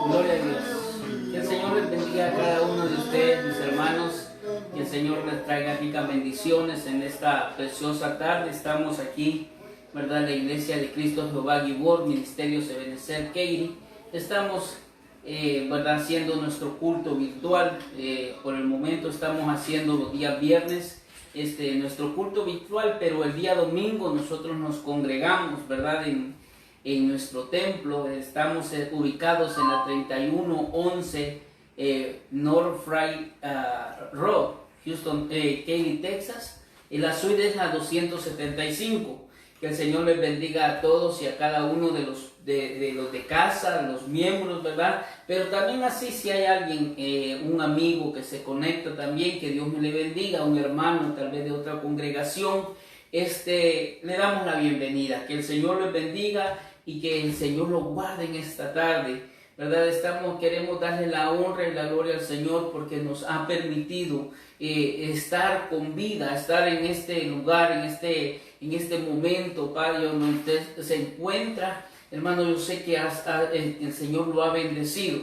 Gloria a Dios. Que el Señor les bendiga a cada uno de ustedes, mis hermanos. Que el Señor les traiga ricas bendiciones en esta preciosa tarde. Estamos aquí, ¿verdad? La Iglesia de Cristo Jehová Gibor, Ministerio Ebenezer Keiri. Estamos, ¿verdad? Haciendo nuestro culto virtual. Por el momento estamos haciendo los días viernes nuestro culto virtual, pero el día domingo nosotros nos congregamos, ¿verdad? En nuestro templo. Estamos ubicados en la 3111 North Fry Road, Houston, Katy, Texas, y la suite es la 275. Que el Señor les bendiga a todos y a cada uno de los de casa, los miembros, ¿verdad? Pero también así, si hay alguien, un amigo que se conecta también, que Dios me le bendiga, un hermano tal vez de otra congregación, le damos la bienvenida. Que el Señor les bendiga y que el Señor lo guarde en esta tarde, ¿verdad? Queremos darle la honra y la gloria al Señor porque nos ha permitido estar con vida, estar en este lugar, en este momento, Padre, donde usted se encuentra. Hermano, yo sé que el Señor lo ha bendecido,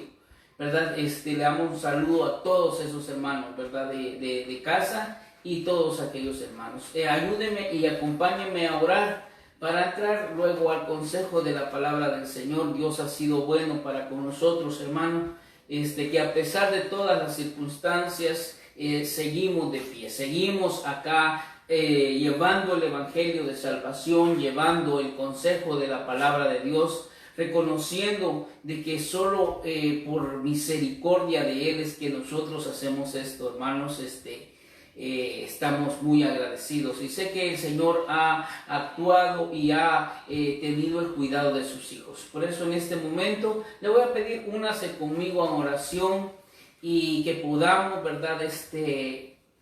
¿verdad? Le damos un saludo a todos esos hermanos, ¿verdad? De casa y todos aquellos hermanos. Ayúdenme y acompáñenme a orar para entrar luego al consejo de la palabra del Señor. Dios ha sido bueno para con nosotros, hermano, que a pesar de todas las circunstancias, seguimos de pie, seguimos acá llevando el evangelio de salvación, llevando el consejo de la palabra de Dios, reconociendo de que solo por misericordia de Él es que nosotros hacemos esto, hermanos. Estamos muy agradecidos y sé que el Señor ha actuado y ha tenido el cuidado de sus hijos. Por eso en este momento le voy a pedir únase conmigo en oración y que podamos, ¿verdad?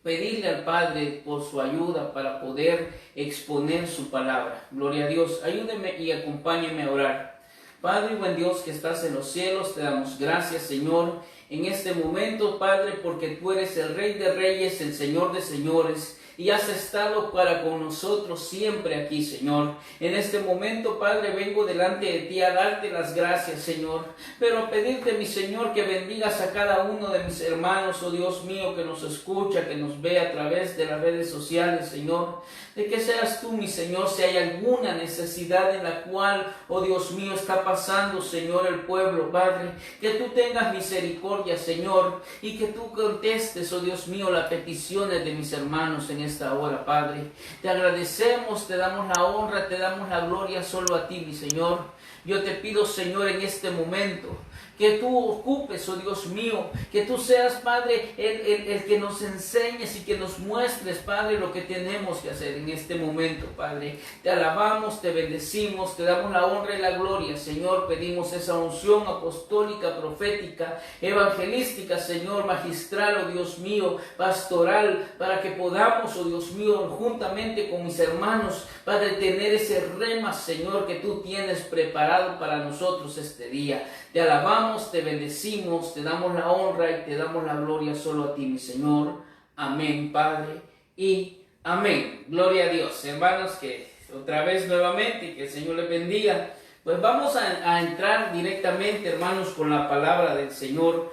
Pedirle al Padre por su ayuda para poder exponer su palabra. Gloria a Dios. Ayúdeme y acompáñeme a orar. Padre, buen Dios que estás en los cielos, te damos gracias, Señor, en este momento, Padre, porque tú eres el Rey de Reyes, el Señor de Señores, y has estado para con nosotros siempre aquí, Señor. En este momento, Padre, vengo delante de ti a darte las gracias, Señor, pero a pedirte, mi Señor, que bendigas a cada uno de mis hermanos, oh Dios mío, que nos escucha, que nos ve a través de las redes sociales, Señor, de que seas tú, mi Señor, si hay alguna necesidad en la cual, oh Dios mío, está pasando, Señor, el pueblo, Padre, que tú tengas misericordia, Señor, y que tú contestes, oh Dios mío, las peticiones de mis hermanos en esta hora, Padre. Te agradecemos, te damos la honra, te damos la gloria solo a ti, mi Señor. Yo te pido, Señor, en este momento, que tú ocupes, oh Dios mío, que tú seas, Padre, el que nos enseñes y que nos muestres, Padre, lo que tenemos que hacer en este momento, Padre. Te alabamos, te bendecimos, te damos la honra y la gloria, Señor. Pedimos esa unción apostólica, profética, evangelística, Señor, magistral, oh Dios mío, pastoral, para que podamos, oh Dios mío, juntamente con mis hermanos, Padre, tener ese rema, Señor, que tú tienes preparado para nosotros este día. Te alabamos, te bendecimos, te damos la honra y te damos la gloria solo a ti, mi Señor. Amén, Padre, y amén. Gloria a Dios. Hermanos, que otra vez nuevamente, que el Señor les bendiga. Pues vamos a entrar directamente, hermanos, con la palabra del Señor,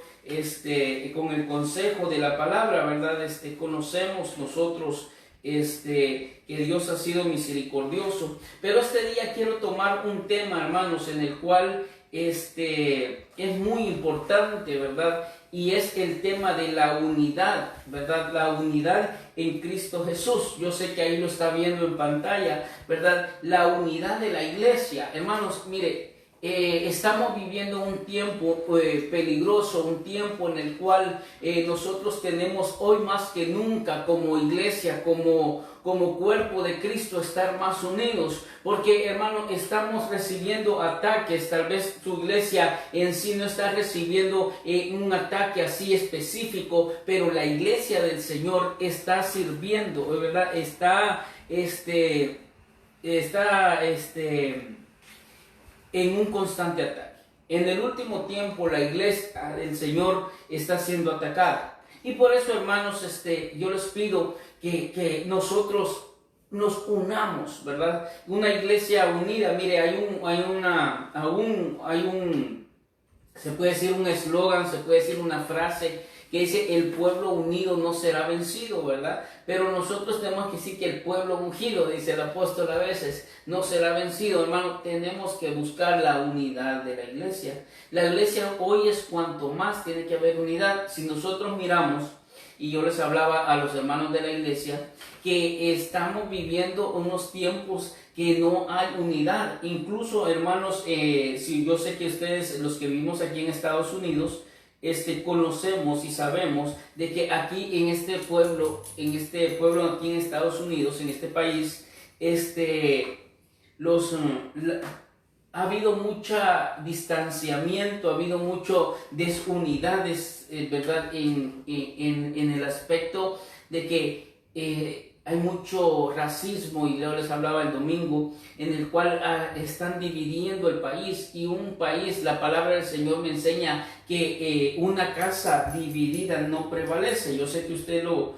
con el consejo de la palabra, ¿verdad? Conocemos nosotros que Dios ha sido misericordioso, pero este día quiero tomar un tema, hermanos, en el cual es muy importante, ¿verdad? Y es el tema de la unidad, ¿verdad? La unidad en Cristo Jesús. Yo sé que ahí lo está viendo en pantalla, ¿verdad? La unidad de la iglesia. Hermanos, mire, estamos viviendo un tiempo peligroso, un tiempo en el cual nosotros tenemos hoy más que nunca como iglesia, como cuerpo de Cristo, estar más unidos, porque, hermano, estamos recibiendo ataques. Tal vez tu iglesia en sí no está recibiendo un ataque así específico, pero la iglesia del Señor está sirviendo, ¿verdad? Está en un constante ataque. En el último tiempo la iglesia del Señor está siendo atacada. Y por eso, hermanos, yo les pido que nosotros nos unamos, ¿verdad? Una iglesia unida. Mire, hay un se puede decir un eslogan, se puede decir una frase que dice: el pueblo unido no será vencido, ¿verdad? Pero nosotros tenemos que decir que el pueblo ungido, dice el apóstol a veces, no será vencido. Hermano, tenemos que buscar la unidad de la iglesia. La iglesia hoy es cuanto más tiene que haber unidad. Si nosotros miramos, y yo les hablaba a los hermanos de la iglesia, que estamos viviendo unos tiempos que no hay unidad. Incluso, hermanos, si yo sé que ustedes, los que vivimos aquí en Estados Unidos, conocemos y sabemos de que aquí en este pueblo aquí en Estados Unidos, en este país, ha habido mucho distanciamiento, ha habido mucho desunidades, ¿verdad? En el aspecto de que hay mucho racismo, y yo les hablaba el domingo, en el cual están dividiendo el país, y un país, la palabra del Señor me enseña que una casa dividida no prevalece. Yo sé que usted lo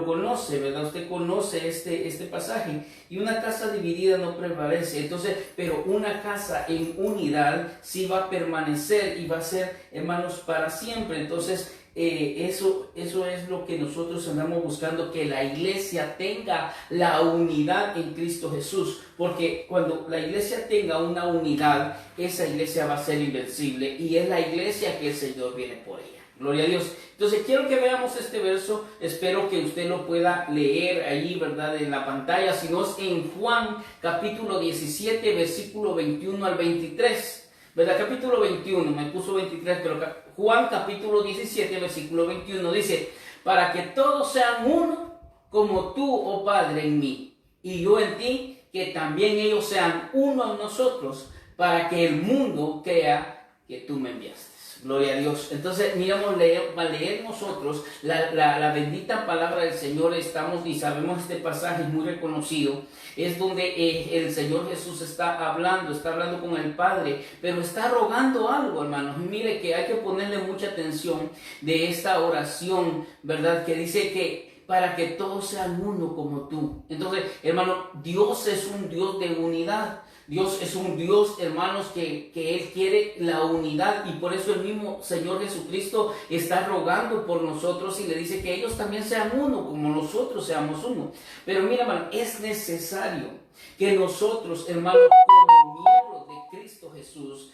conoce, ¿verdad? Usted conoce este pasaje. Y una casa dividida no prevalece. Entonces, pero una casa en unidad sí va a permanecer y va a ser, hermanos, para siempre. Entonces, eso es lo que nosotros andamos buscando, que la iglesia tenga la unidad en Cristo Jesús, porque cuando la iglesia tenga una unidad, esa iglesia va a ser invencible, y es la iglesia que el Señor viene por ella. Gloria a Dios. Entonces quiero que veamos este verso. Espero que usted lo pueda leer allí, ¿verdad?, en la pantalla. Si no, es en Juan capítulo 17, versículo 21 al 23. ¿Verdad? Capítulo 21, me puso 23, pero Juan capítulo 17, versículo 21 dice: para que todos sean uno, como tú, oh Padre, en mí, y yo en ti, que también ellos sean uno en nosotros, para que el mundo crea que tú me enviaste. Gloria a Dios. Entonces, miramos, leer nosotros la bendita palabra del Señor. Estamos y sabemos este pasaje muy reconocido. Es donde el Señor Jesús está hablando con el Padre, pero está rogando algo, hermanos. Mire que hay que ponerle mucha atención de esta oración, ¿verdad? Que dice que para que todos sean uno como tú. Entonces, hermano, Dios es un Dios de unidad. Dios es un Dios, hermanos, que Él quiere la unidad, y por eso el mismo Señor Jesucristo está rogando por nosotros y le dice que ellos también sean uno, como nosotros seamos uno. Pero mira, hermano, es necesario que nosotros, hermanos, como miembros de Cristo Jesús,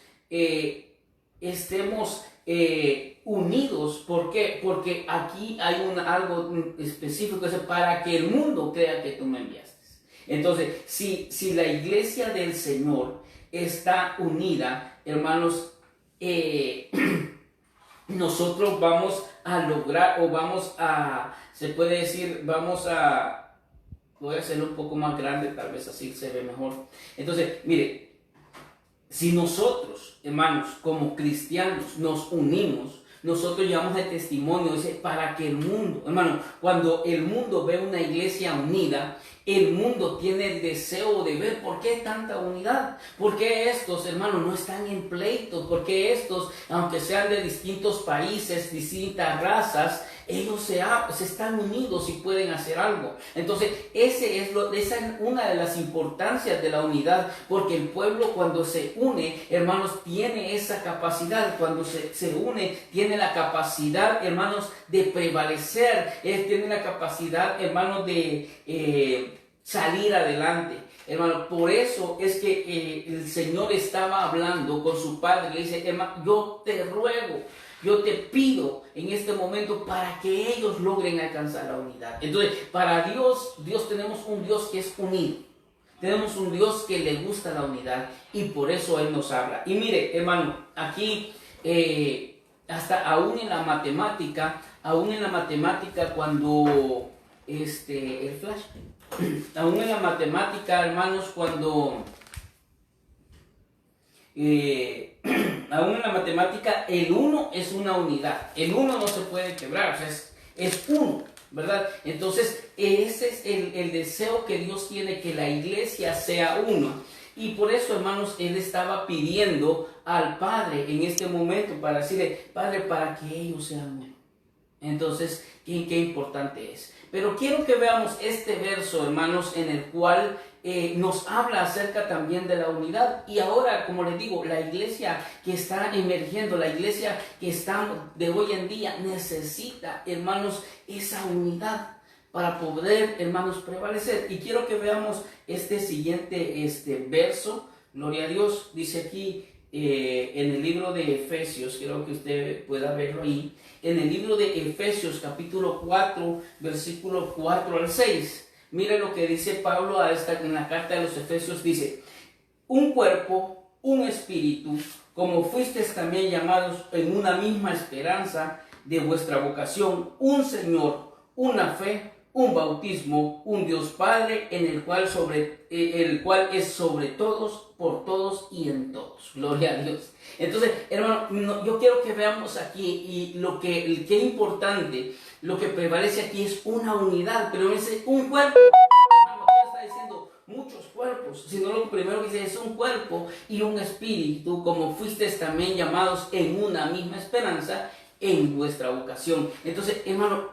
estemos unidos. ¿Por qué? Porque aquí hay algo específico, es para que el mundo crea que tú me enviaste. Entonces, si la iglesia del Señor está unida, hermanos, nosotros vamos a lograr, o se puede decir, voy a hacerlo un poco más grande, tal vez así se ve mejor. Entonces, mire, si nosotros, hermanos, como cristianos nos unimos, nosotros llevamos el testimonio, dice, para que el mundo, hermano, cuando el mundo ve una iglesia unida, el mundo tiene el deseo de ver por qué tanta unidad, por qué estos, hermanos, no están en pleitos, por qué estos, aunque sean de distintos países, distintas razas, ellos se están unidos y pueden hacer algo. Entonces, esa es una de las importancias de la unidad, porque el pueblo, cuando se une, hermanos, tiene esa capacidad. Cuando se une, tiene la capacidad, hermanos, de prevalecer. Tiene la capacidad, hermanos, de salir adelante. Hermano, por eso es que el Señor estaba hablando con su Padre. Le dice: hermano, yo te ruego, yo te pido en este momento para que ellos logren alcanzar la unidad. Entonces, para Dios tenemos un Dios que es unido. Tenemos un Dios que le gusta la unidad, y por eso Él nos habla. Y mire, hermano, aquí hasta aún en la matemática, cuando el flash, aún en la matemática, hermanos, cuando aún en la matemática, el 1 es una unidad. El 1 no se puede quebrar, o sea, es 1, ¿verdad? Entonces, ese es el deseo que Dios tiene, que la iglesia sea uno. Y por eso, hermanos, Él estaba pidiendo al Padre en este momento para decirle: Padre, para que ellos sean uno. Entonces, qué importante es. Pero quiero que veamos este verso, hermanos, en el cual nos habla acerca también de la unidad. Y ahora, como les digo, la iglesia que está emergiendo, la iglesia que está de hoy en día, necesita, hermanos, esa unidad para poder, hermanos, prevalecer. Y quiero que veamos este siguiente verso. Gloria a Dios. Dice aquí en el libro de Efesios, quiero que usted pueda verlo ahí. En el libro de Efesios, capítulo 4, versículo 4 al 6. Mire lo que dice Pablo en la carta de los Efesios. Dice: un cuerpo, un espíritu, como fuisteis también llamados en una misma esperanza de vuestra vocación, un Señor, una fe, un bautismo, un Dios Padre, en el cual es sobre todos, por todos y en todos. Gloria a Dios. Entonces, hermano, yo quiero que veamos aquí, y qué importante, lo que prevalece aquí es una unidad, pero dice un cuerpo. Hermano, no está diciendo muchos cuerpos, sino lo primero que dice es un cuerpo y un espíritu, como fuisteis también llamados en una misma esperanza en vuestra vocación. Entonces, hermano,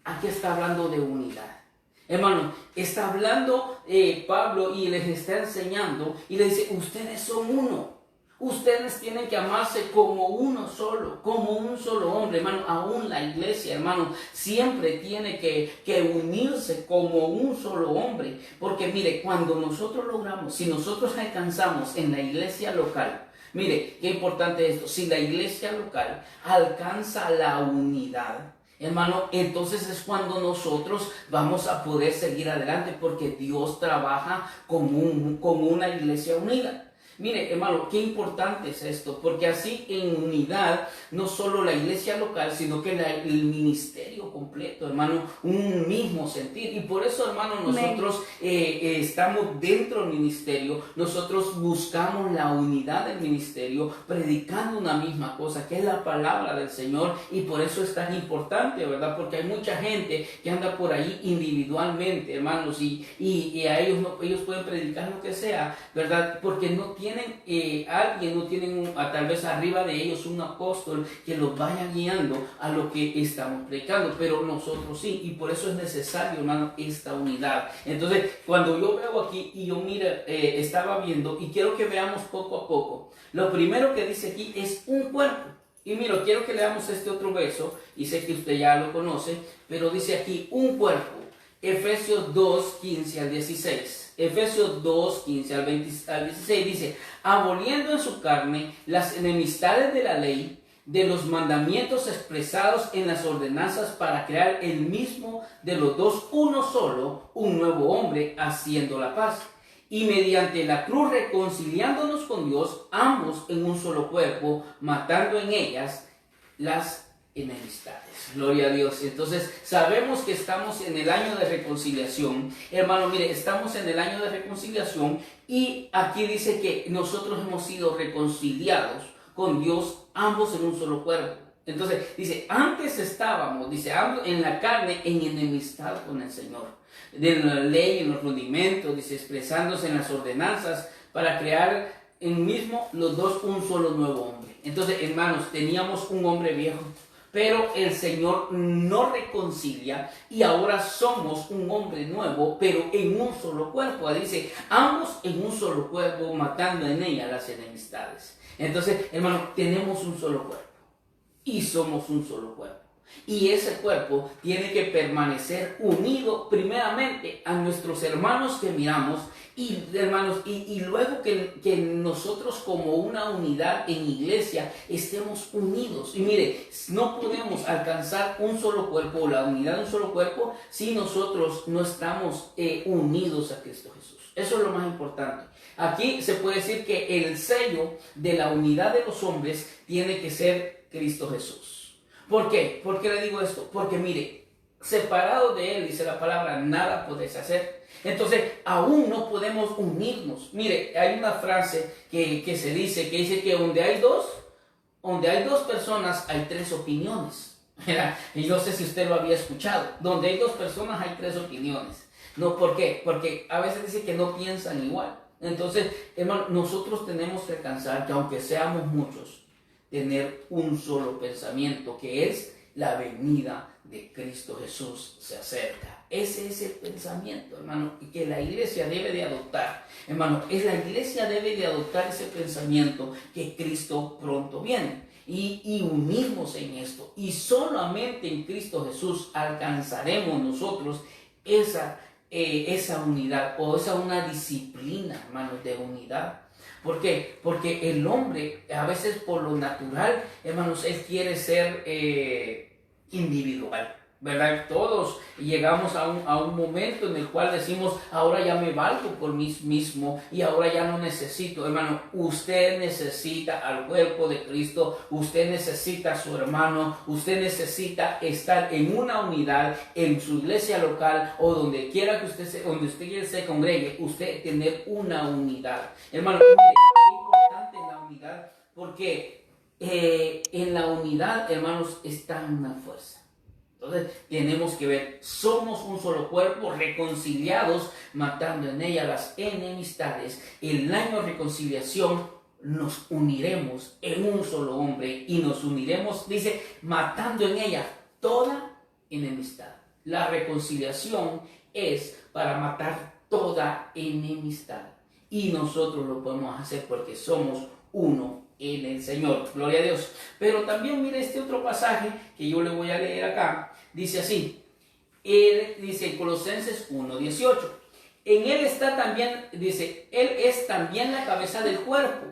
aquí está hablando de unidad. Hermano, está hablando Pablo y les está enseñando y le dice: ustedes son uno. Ustedes tienen que amarse como uno solo, como un solo hombre, hermano. Aún la iglesia, hermano, siempre tiene que unirse como un solo hombre. Porque mire, cuando nosotros logramos, si nosotros alcanzamos en la iglesia local, mire, qué importante esto, si la iglesia local alcanza la unidad, hermano, entonces es cuando nosotros vamos a poder seguir adelante, porque Dios trabaja como una iglesia unida. Mire, hermano, qué importante es esto, porque así en unidad, no solo la iglesia local, sino que el ministerio completo, hermano, un mismo sentir. Y por eso, hermano, nosotros estamos dentro del ministerio, nosotros buscamos la unidad del ministerio, predicando una misma cosa, que es la palabra del Señor, y por eso es tan importante, ¿verdad? Porque hay mucha gente que anda por ahí individualmente, hermanos, y a ellos pueden predicar lo que sea, ¿verdad? Porque no tienen no tienen tal vez arriba de ellos un apóstol que los vaya guiando a lo que estamos predicando, pero nosotros sí, y por eso es necesario, hermano, esta unidad. Entonces, cuando yo veo aquí y yo estaba viendo, y quiero que veamos poco a poco, lo primero que dice aquí es un cuerpo. Y mira, quiero que leamos este otro verso, y sé que usted ya lo conoce, pero dice aquí un cuerpo. Efesios 2, 15 al 16. Efesios 2, 15 al 16 dice: aboliendo en su carne las enemistades de la ley, de los mandamientos expresados en las ordenanzas, para crear el mismo de los dos uno solo, un nuevo hombre, haciendo la paz. Y mediante la cruz reconciliándonos con Dios, ambos en un solo cuerpo, matando en ellas las enemistades. Gloria a Dios. Entonces sabemos que estamos en el año de reconciliación. Hermano, mire, estamos en el año de reconciliación, y aquí dice que nosotros hemos sido reconciliados con Dios, ambos en un solo cuerpo. Entonces dice, antes estábamos, dice, en la carne, en enemistad con el Señor, de la ley, en los rudimentos, dice, expresándose en las ordenanzas, para crear en mismo los dos un solo nuevo hombre. Entonces, hermanos, teníamos un hombre viejo, pero el Señor nos reconcilia y ahora somos un hombre nuevo, pero en un solo cuerpo. Dice, ambos en un solo cuerpo, matando en ella las enemistades. Entonces, hermano, tenemos un solo cuerpo y somos un solo cuerpo. Y ese cuerpo tiene que permanecer unido primeramente a nuestros hermanos que miramos, y hermanos, y luego que nosotros como una unidad en iglesia estemos unidos. Y mire, no podemos alcanzar un solo cuerpo o la unidad de un solo cuerpo si nosotros no estamos unidos a Cristo Jesús. Eso es lo más importante. Aquí se puede decir que el sello de la unidad de los hombres tiene que ser Cristo Jesús. ¿Por qué? ¿Por qué le digo esto? Porque mire, separado de Él, dice la palabra, nada podéis hacer. Entonces, aún no podemos unirnos. Mire, hay una frase que se dice, que dice que donde hay dos personas hay tres opiniones. Y no sé si usted lo había escuchado. Donde hay dos personas hay tres opiniones. No, ¿por qué? Porque a veces dice que no piensan igual. Entonces, hermano, nosotros tenemos que alcanzar que aunque seamos muchos, tener un solo pensamiento, que es la venida de Cristo Jesús se acerca. Ese es el pensamiento, hermano, que la iglesia debe de adoptar. Hermano, la iglesia debe de adoptar ese pensamiento que Cristo pronto viene. Y unirnos en esto. Y solamente en Cristo Jesús alcanzaremos nosotros esa unidad, o una disciplina, hermanos, de unidad. ¿Por qué? Porque el hombre, a veces por lo natural, hermanos, él quiere ser individual, ¿verdad? Todos llegamos a un momento en el cual decimos, ahora ya me valgo por mí mismo y ahora ya no necesito. Hermano, usted necesita al cuerpo de Cristo, usted necesita a su hermano, usted necesita estar en una unidad en su iglesia local o donde quiera que usted se congregue, usted tener una unidad. Hermano, mire, es importante la unidad porque en la unidad, hermanos, está una fuerza. Entonces tenemos que ver, somos un solo cuerpo, reconciliados, matando en ella las enemistades. El año de reconciliación nos uniremos en un solo hombre y nos uniremos, dice, matando en ella toda enemistad. La reconciliación es para matar toda enemistad y nosotros lo podemos hacer porque somos uno en el Señor, gloria a Dios. Pero también mire este otro pasaje que yo le voy a leer acá, dice así, dice en Colosenses 1:18, en él está también, dice, él es también la cabeza del cuerpo,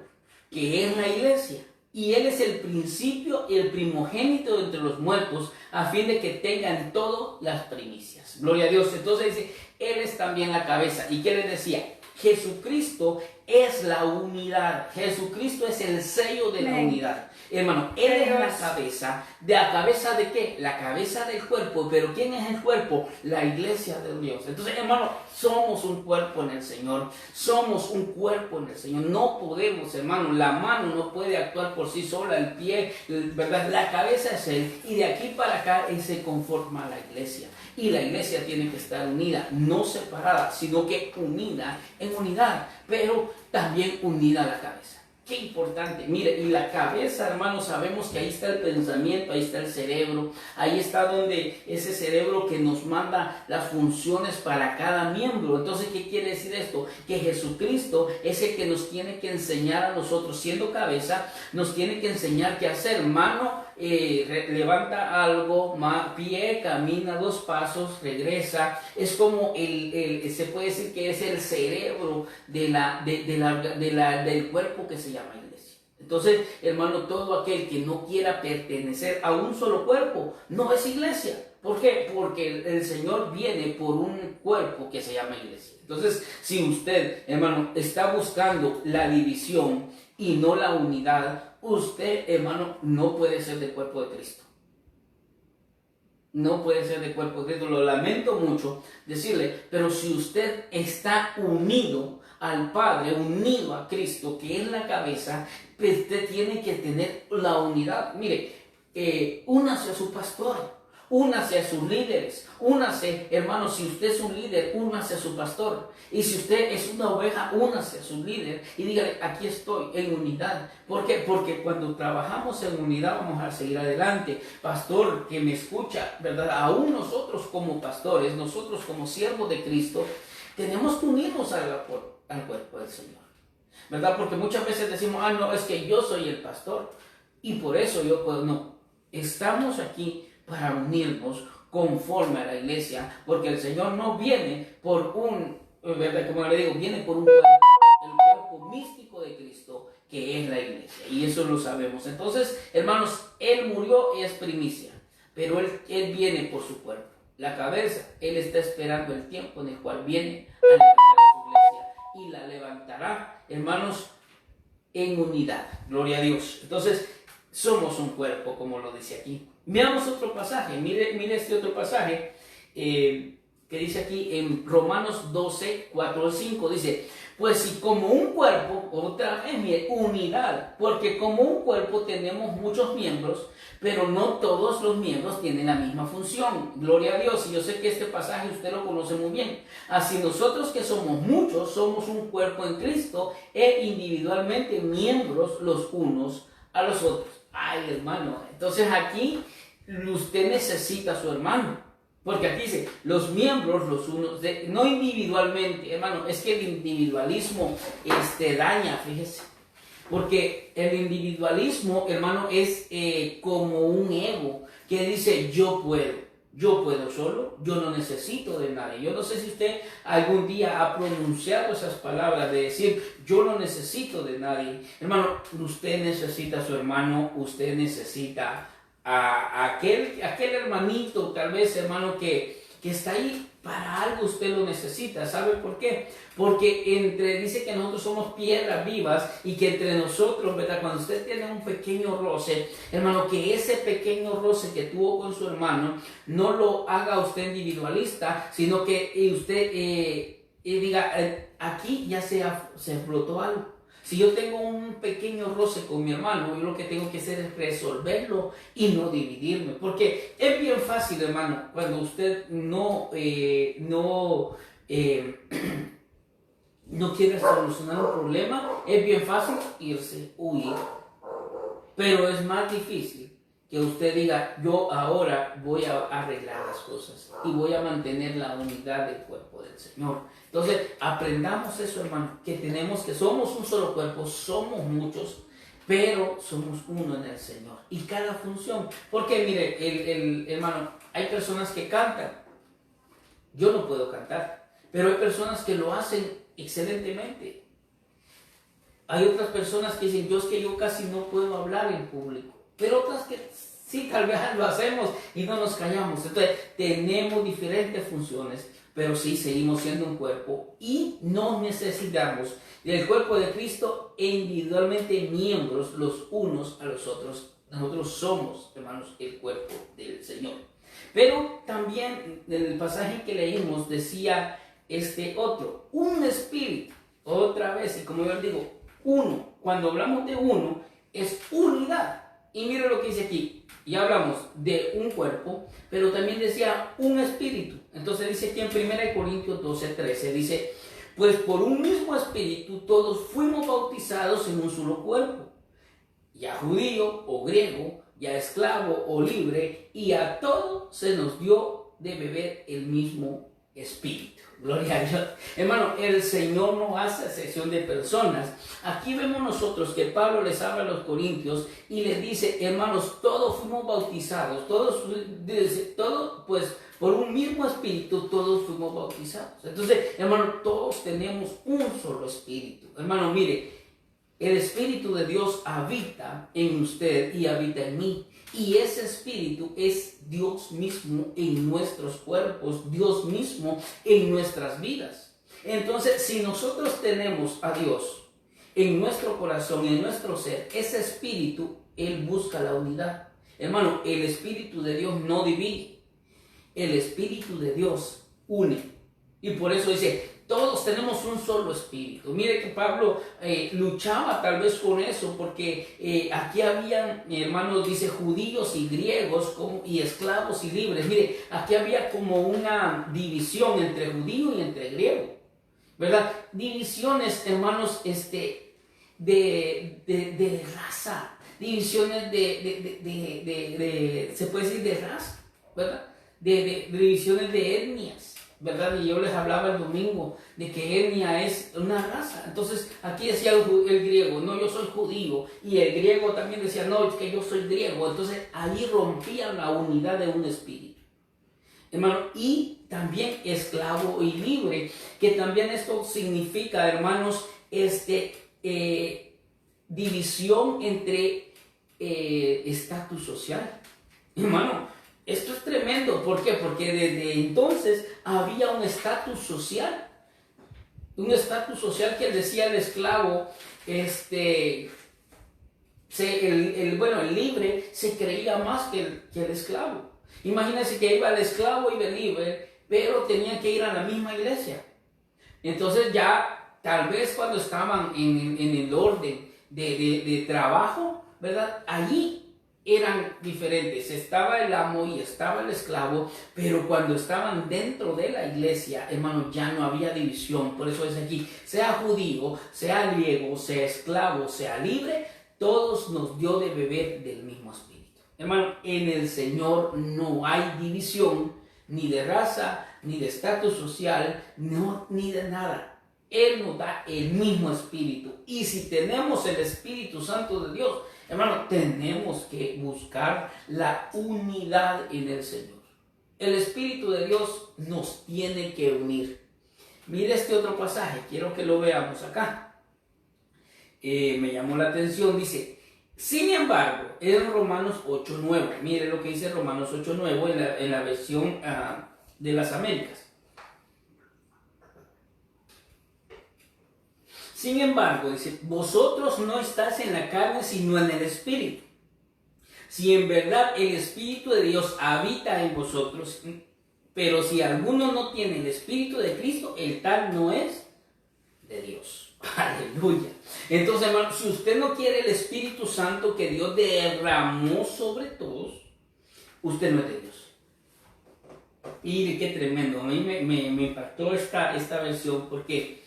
que es la iglesia, y él es el principio y el primogénito entre los muertos, a fin de que tengan todo las primicias, gloria a Dios. Entonces dice, él es también la cabeza. ¿Y qué les decía? Jesucristo es la unidad. Jesucristo es el sello de la unidad. Hermano, Él es la cabeza. ¿De la cabeza de qué? La cabeza del cuerpo. ¿Pero quién es el cuerpo? La iglesia de Dios. Entonces, hermano, somos un cuerpo en el Señor. Somos un cuerpo en el Señor. No podemos, hermano, la mano no puede actuar por sí sola, el pie, ¿verdad? La cabeza es Él. Y de aquí para acá Él se conforma a la iglesia. Y la iglesia tiene que estar unida, no separada, sino que unida en unidad, pero también unida a la cabeza. Qué importante, mire, y la cabeza, hermanos, sabemos que ahí está el pensamiento, ahí está el cerebro, ahí está donde ese cerebro que nos manda las funciones para cada miembro. Entonces, ¿qué quiere decir esto? Que Jesucristo es el que nos tiene que enseñar a nosotros, siendo cabeza, nos tiene que enseñar qué hacer. Mano, levanta algo, pie, camina 2 pasos, regresa. Es como se puede decir que es el cerebro del cuerpo que se llama iglesia. Entonces, hermano, todo aquel que no quiera pertenecer a un solo cuerpo no es iglesia. ¿Por qué? Porque el Señor viene por un cuerpo que se llama iglesia. Entonces, si usted, hermano, está buscando la división y no la unidad, usted, hermano, no puede ser del cuerpo de Cristo. No puede ser del cuerpo de Cristo. Lo lamento mucho decirle, pero si usted está unido al Padre, unido a Cristo, que es la cabeza, pues usted tiene que tener la unidad. Mire, únase a su pastor. Únase a sus líderes, únase, hermano, si usted es un líder, únase a su pastor. Y si usted es una oveja, únase a su líder y dígale, aquí estoy, en unidad. ¿Por qué? Porque cuando trabajamos en unidad vamos a seguir adelante. Pastor que me escucha, ¿verdad? Aún nosotros como pastores, nosotros como siervos de Cristo, tenemos que unirnos al cuerpo del Señor, ¿verdad? Porque muchas veces decimos, no, es que yo soy el pastor y por eso yo puedo. No, estamos aquí para unirnos conforme a la iglesia, porque el Señor no viene por ¿verdad? Como le digo, viene por un cuerpo, el cuerpo místico de Cristo, que es la iglesia, y eso lo sabemos. Entonces, hermanos, Él murió y es primicia, pero Él viene por su cuerpo, la cabeza. Él está esperando el tiempo en el cual viene a levantar a su iglesia, y la levantará, hermanos, en unidad, gloria a Dios. Entonces, somos un cuerpo, como lo dice aquí. Veamos otro pasaje, mire este otro pasaje que dice aquí en Romanos 12, 4 al 5, dice, pues si como un cuerpo, otra vez, unidad, porque como un cuerpo tenemos muchos miembros, pero no todos los miembros tienen la misma función, gloria a Dios. Y yo sé que este pasaje usted lo conoce muy bien. Así nosotros que somos muchos, somos un cuerpo en Cristo e individualmente miembros los unos a los otros. Ay, hermano, entonces aquí usted necesita a su hermano. Porque aquí dice, los miembros, los unos, no individualmente, hermano, es que el individualismo daña, fíjese. Porque el individualismo, hermano, es como un ego que dice, yo puedo solo, yo no necesito de nadie. Yo no sé si usted algún día ha pronunciado esas palabras de decir, yo no necesito de nadie. Hermano, usted necesita a su hermano, usted necesita a aquel hermanito, tal vez, hermano, que está ahí para algo. Usted lo necesita. ¿Sabe por qué? Porque dice que nosotros somos piedras vivas y que entre nosotros, ¿verdad? Cuando usted tiene un pequeño roce, hermano, que ese pequeño roce que tuvo con su hermano no lo haga usted individualista, sino que usted diga, aquí ya se explotó algo. Si yo tengo un pequeño roce con mi hermano, yo lo que tengo que hacer es resolverlo y no dividirme. Porque es bien fácil, hermano, cuando usted no quiere solucionar un problema, es bien fácil huir. Pero es más difícil que usted diga, yo ahora voy a arreglar las cosas y voy a mantener la unidad del cuerpo del Señor. Entonces, aprendamos eso, hermano, que somos un solo cuerpo, somos muchos, pero somos uno en el Señor. Y cada función, porque mire, hermano, hay personas que cantan. Yo no puedo cantar, pero hay personas que lo hacen excelentemente. Hay otras personas que dicen, yo casi no puedo hablar en público, pero otras que sí, tal vez lo hacemos y no nos callamos. Entonces, tenemos diferentes funciones, pero sí seguimos siendo un cuerpo y nos necesitamos del cuerpo de Cristo e individualmente miembros los unos a los otros. Nosotros somos, hermanos, el cuerpo del Señor. Pero también en el pasaje que leímos decía un espíritu, otra vez, y como yo les digo, uno. Cuando hablamos de uno, es unidad. Y mire lo que dice aquí. Ya hablamos de un cuerpo, pero también decía un espíritu. Entonces dice aquí en 1 Corintios 12:13, dice, pues por un mismo espíritu todos fuimos bautizados en un solo cuerpo, ya judío o griego, ya esclavo o libre, y a todos se nos dio de beber el mismo espíritu. Gloria a Dios. Hermano, el Señor no hace excepción de personas. Aquí vemos nosotros que Pablo les habla a los corintios y les dice, hermanos, todos fuimos bautizados, todos, pues por un mismo espíritu, todos fuimos bautizados. Entonces, hermano, todos tenemos un solo espíritu. Hermano, mire, el Espíritu de Dios habita en usted y habita en mí. Y ese Espíritu es Dios mismo en nuestros cuerpos, Dios mismo en nuestras vidas. Entonces, si nosotros tenemos a Dios en nuestro corazón y en nuestro ser, ese Espíritu, Él busca la unidad. Hermano, el Espíritu de Dios no divide. El Espíritu de Dios une. Y por eso dice, todos tenemos un solo espíritu. Mire que Pablo luchaba tal vez con eso, porque aquí habían, hermanos, dice judíos y griegos y esclavos y libres. Mire, aquí había como una división entre judío y entre griego, ¿verdad? Divisiones, hermanos, de raza, divisiones se puede decir de raza, ¿verdad? De divisiones de etnias, ¿verdad? Y yo les hablaba el domingo de que etnia es una raza. Entonces aquí decía el griego, no, yo soy judío, y el griego también decía, no, es que yo soy griego. Entonces ahí rompían la unidad de un espíritu, hermano. Y también esclavo y libre, que también esto significa, hermanos, división entre estatus social, hermano. Esto es tremendo. ¿Por qué? Porque desde entonces había un estatus social. Un estatus social que decía el esclavo, el libre se creía más que el esclavo. Imagínense que iba el esclavo y el libre, pero tenían que ir a la misma iglesia. Entonces ya, tal vez cuando estaban en el orden de trabajo, ¿verdad? Allí eran diferentes, estaba el amo y estaba el esclavo, pero cuando estaban dentro de la iglesia, hermano, ya no había división. Por eso es aquí, sea judío, sea griego, sea esclavo, sea libre, todos nos dio de beber del mismo espíritu. Hermano, en el Señor no hay división, ni de raza, ni de estatus social, no, ni de nada. Él nos da el mismo Espíritu. Y si tenemos el Espíritu Santo de Dios, hermano, tenemos que buscar la unidad en el Señor. El Espíritu de Dios nos tiene que unir. Mire este otro pasaje, quiero que lo veamos acá. Me llamó la atención, dice, sin embargo, en Romanos 8:9, mire lo que dice Romanos 8:9 en la versión de las Américas. Sin embargo, dice, vosotros no estáis en la carne, sino en el Espíritu. Si en verdad el Espíritu de Dios habita en vosotros, pero si alguno no tiene el Espíritu de Cristo, el tal no es de Dios. Aleluya. Entonces, hermano, si usted no quiere el Espíritu Santo que Dios derramó sobre todos, usted no es de Dios. Mire qué tremendo. A mí me impactó esta versión porque,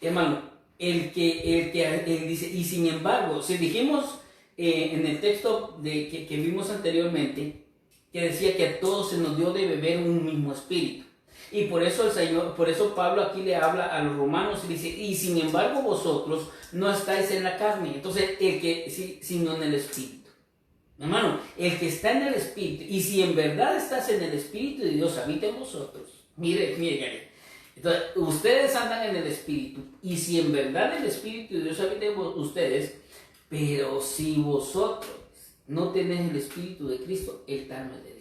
hermano, él dice, y sin embargo, si dijimos en el texto que vimos anteriormente, que decía que a todos se nos dio de beber un mismo espíritu. Y por eso Pablo aquí le habla a los romanos y dice, y sin embargo vosotros no estáis en la carne. Entonces, sino en el espíritu. Hermano, el que está en el espíritu, y si en verdad estás en el espíritu de Dios, habita en vosotros. Mire. Entonces, ustedes andan en el espíritu, y si en verdad el espíritu de Dios habita en ustedes, pero si vosotros no tenéis el espíritu de Cristo, el tal no es de Dios.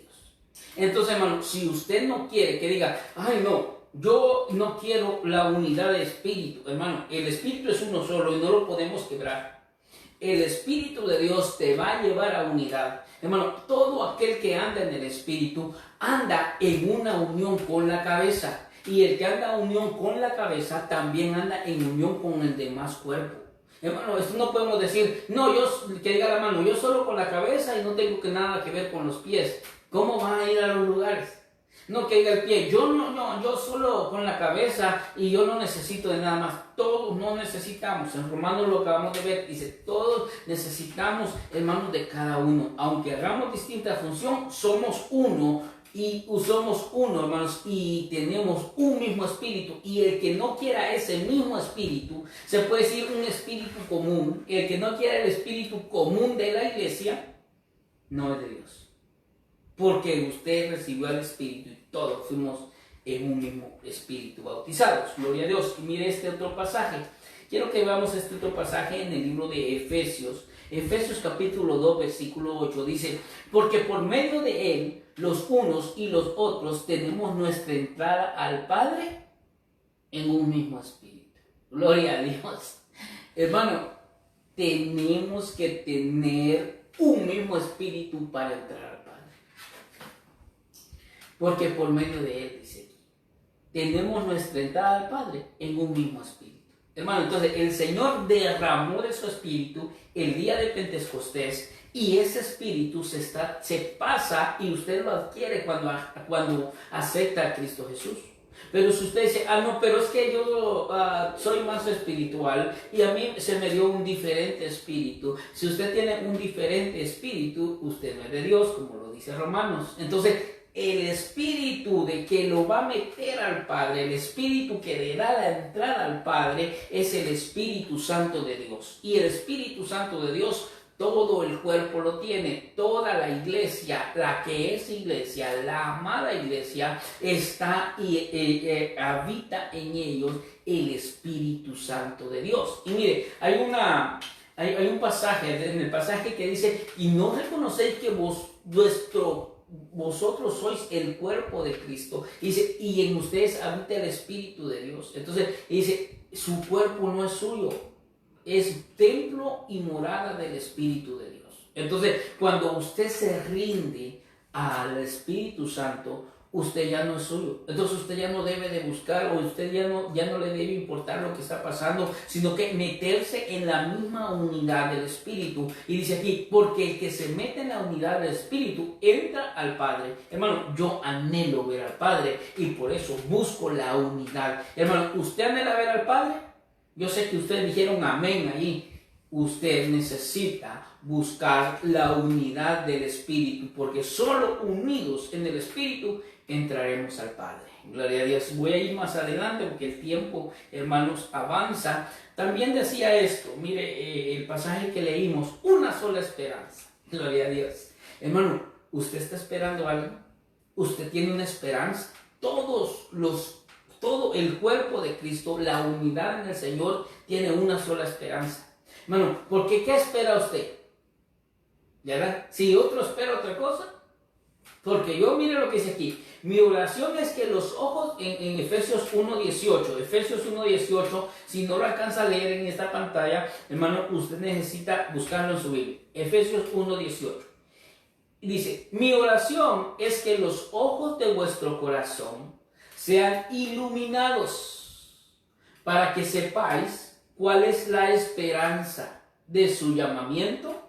Entonces, hermano, si usted no quiere que diga, ay no, yo no quiero la unidad de espíritu, hermano, el espíritu es uno solo y no lo podemos quebrar. El Espíritu de Dios te va a llevar a unidad. Hermano, todo aquel que anda en el Espíritu anda en una unión con la cabeza. Y el que anda en unión con la cabeza también anda en unión con el demás cuerpo. Hermano, esto no podemos decir, no, que diga la mano, yo solo con la cabeza y no tengo nada que ver con los pies. ¿Cómo van a ir a los lugares? No, que diga el pie, yo solo con la cabeza y yo no necesito de nada más. Todos no necesitamos. En Romanos lo acabamos de ver, dice, todos necesitamos, hermanos, de cada uno. Aunque hagamos distinta función, somos uno, hermanos, y tenemos un mismo espíritu. Y el que no quiera ese mismo espíritu, se puede decir un espíritu común. El que no quiera el espíritu común de la iglesia, no es de Dios. Porque usted recibió el Espíritu y todos fuimos en un mismo Espíritu bautizados. Gloria a Dios. Y mire este otro pasaje. Quiero que veamos este otro pasaje en el libro de Efesios. Efesios capítulo 2, versículo 8 dice, porque por medio de Él, los unos y los otros tenemos nuestra entrada al Padre en un mismo Espíritu. Gloria a Dios. Hermano, tenemos que tener un mismo Espíritu para entrar al Padre. Porque por medio de Él, dice aquí, tenemos nuestra entrada al Padre en un mismo espíritu. Hermano, entonces el Señor derramó de su espíritu el día de Pentecostés y ese espíritu se pasa y usted lo adquiere cuando acepta a Cristo Jesús. Pero si usted dice, no, pero es que yo soy más espiritual y a mí se me dio un diferente espíritu. Si usted tiene un diferente espíritu, usted no es de Dios, como lo dice Romanos. Entonces, el espíritu de que lo va a meter al Padre, el espíritu que le da la entrada al Padre, es el Espíritu Santo de Dios. Y el Espíritu Santo de Dios, todo el cuerpo lo tiene. Toda la iglesia, la que es iglesia, la amada iglesia, está y habita en ellos el Espíritu Santo de Dios. Y mire, hay un pasaje, en el pasaje que dice, y no reconocéis que vosotros sois el cuerpo de Cristo. Dice, y en ustedes habita el Espíritu de Dios. Entonces dice, su cuerpo no es suyo, es templo y morada del Espíritu de Dios. Entonces, cuando usted se rinde al Espíritu Santo, usted ya no es suyo. Entonces usted ya no debe de buscar, o usted ya no le debe importar lo que está pasando, sino que meterse en la misma unidad del Espíritu. Y dice aquí, porque el que se mete en la unidad del Espíritu entra al Padre. Hermano, yo anhelo ver al Padre y por eso busco la unidad. Hermano, ¿usted anhela ver al Padre? Yo sé que ustedes dijeron amén allí. usted necesita buscar la unidad del Espíritu, porque solo unidos en el Espíritu entraremos al Padre. Gloria a Dios. Voy a ir más adelante porque el tiempo, hermanos, avanza. También decía esto, mire el pasaje que leímos, una sola esperanza. Gloria a Dios. Hermano, ¿usted está esperando algo? ¿Usted tiene una esperanza? Todo el cuerpo de Cristo, la unidad en el Señor, tiene una sola esperanza. Hermano, porque ¿qué espera usted? ¿Verdad? Si otro espera otra cosa. Porque yo, mire lo que dice aquí. Mi oración es que los ojos, en Efesios 1.18, si no lo alcanza a leer en esta pantalla, hermano, usted necesita buscarlo en su Biblia. Efesios 1.18. Dice, mi oración es que los ojos de vuestro corazón sean iluminados para que sepáis cuál es la esperanza de su llamamiento,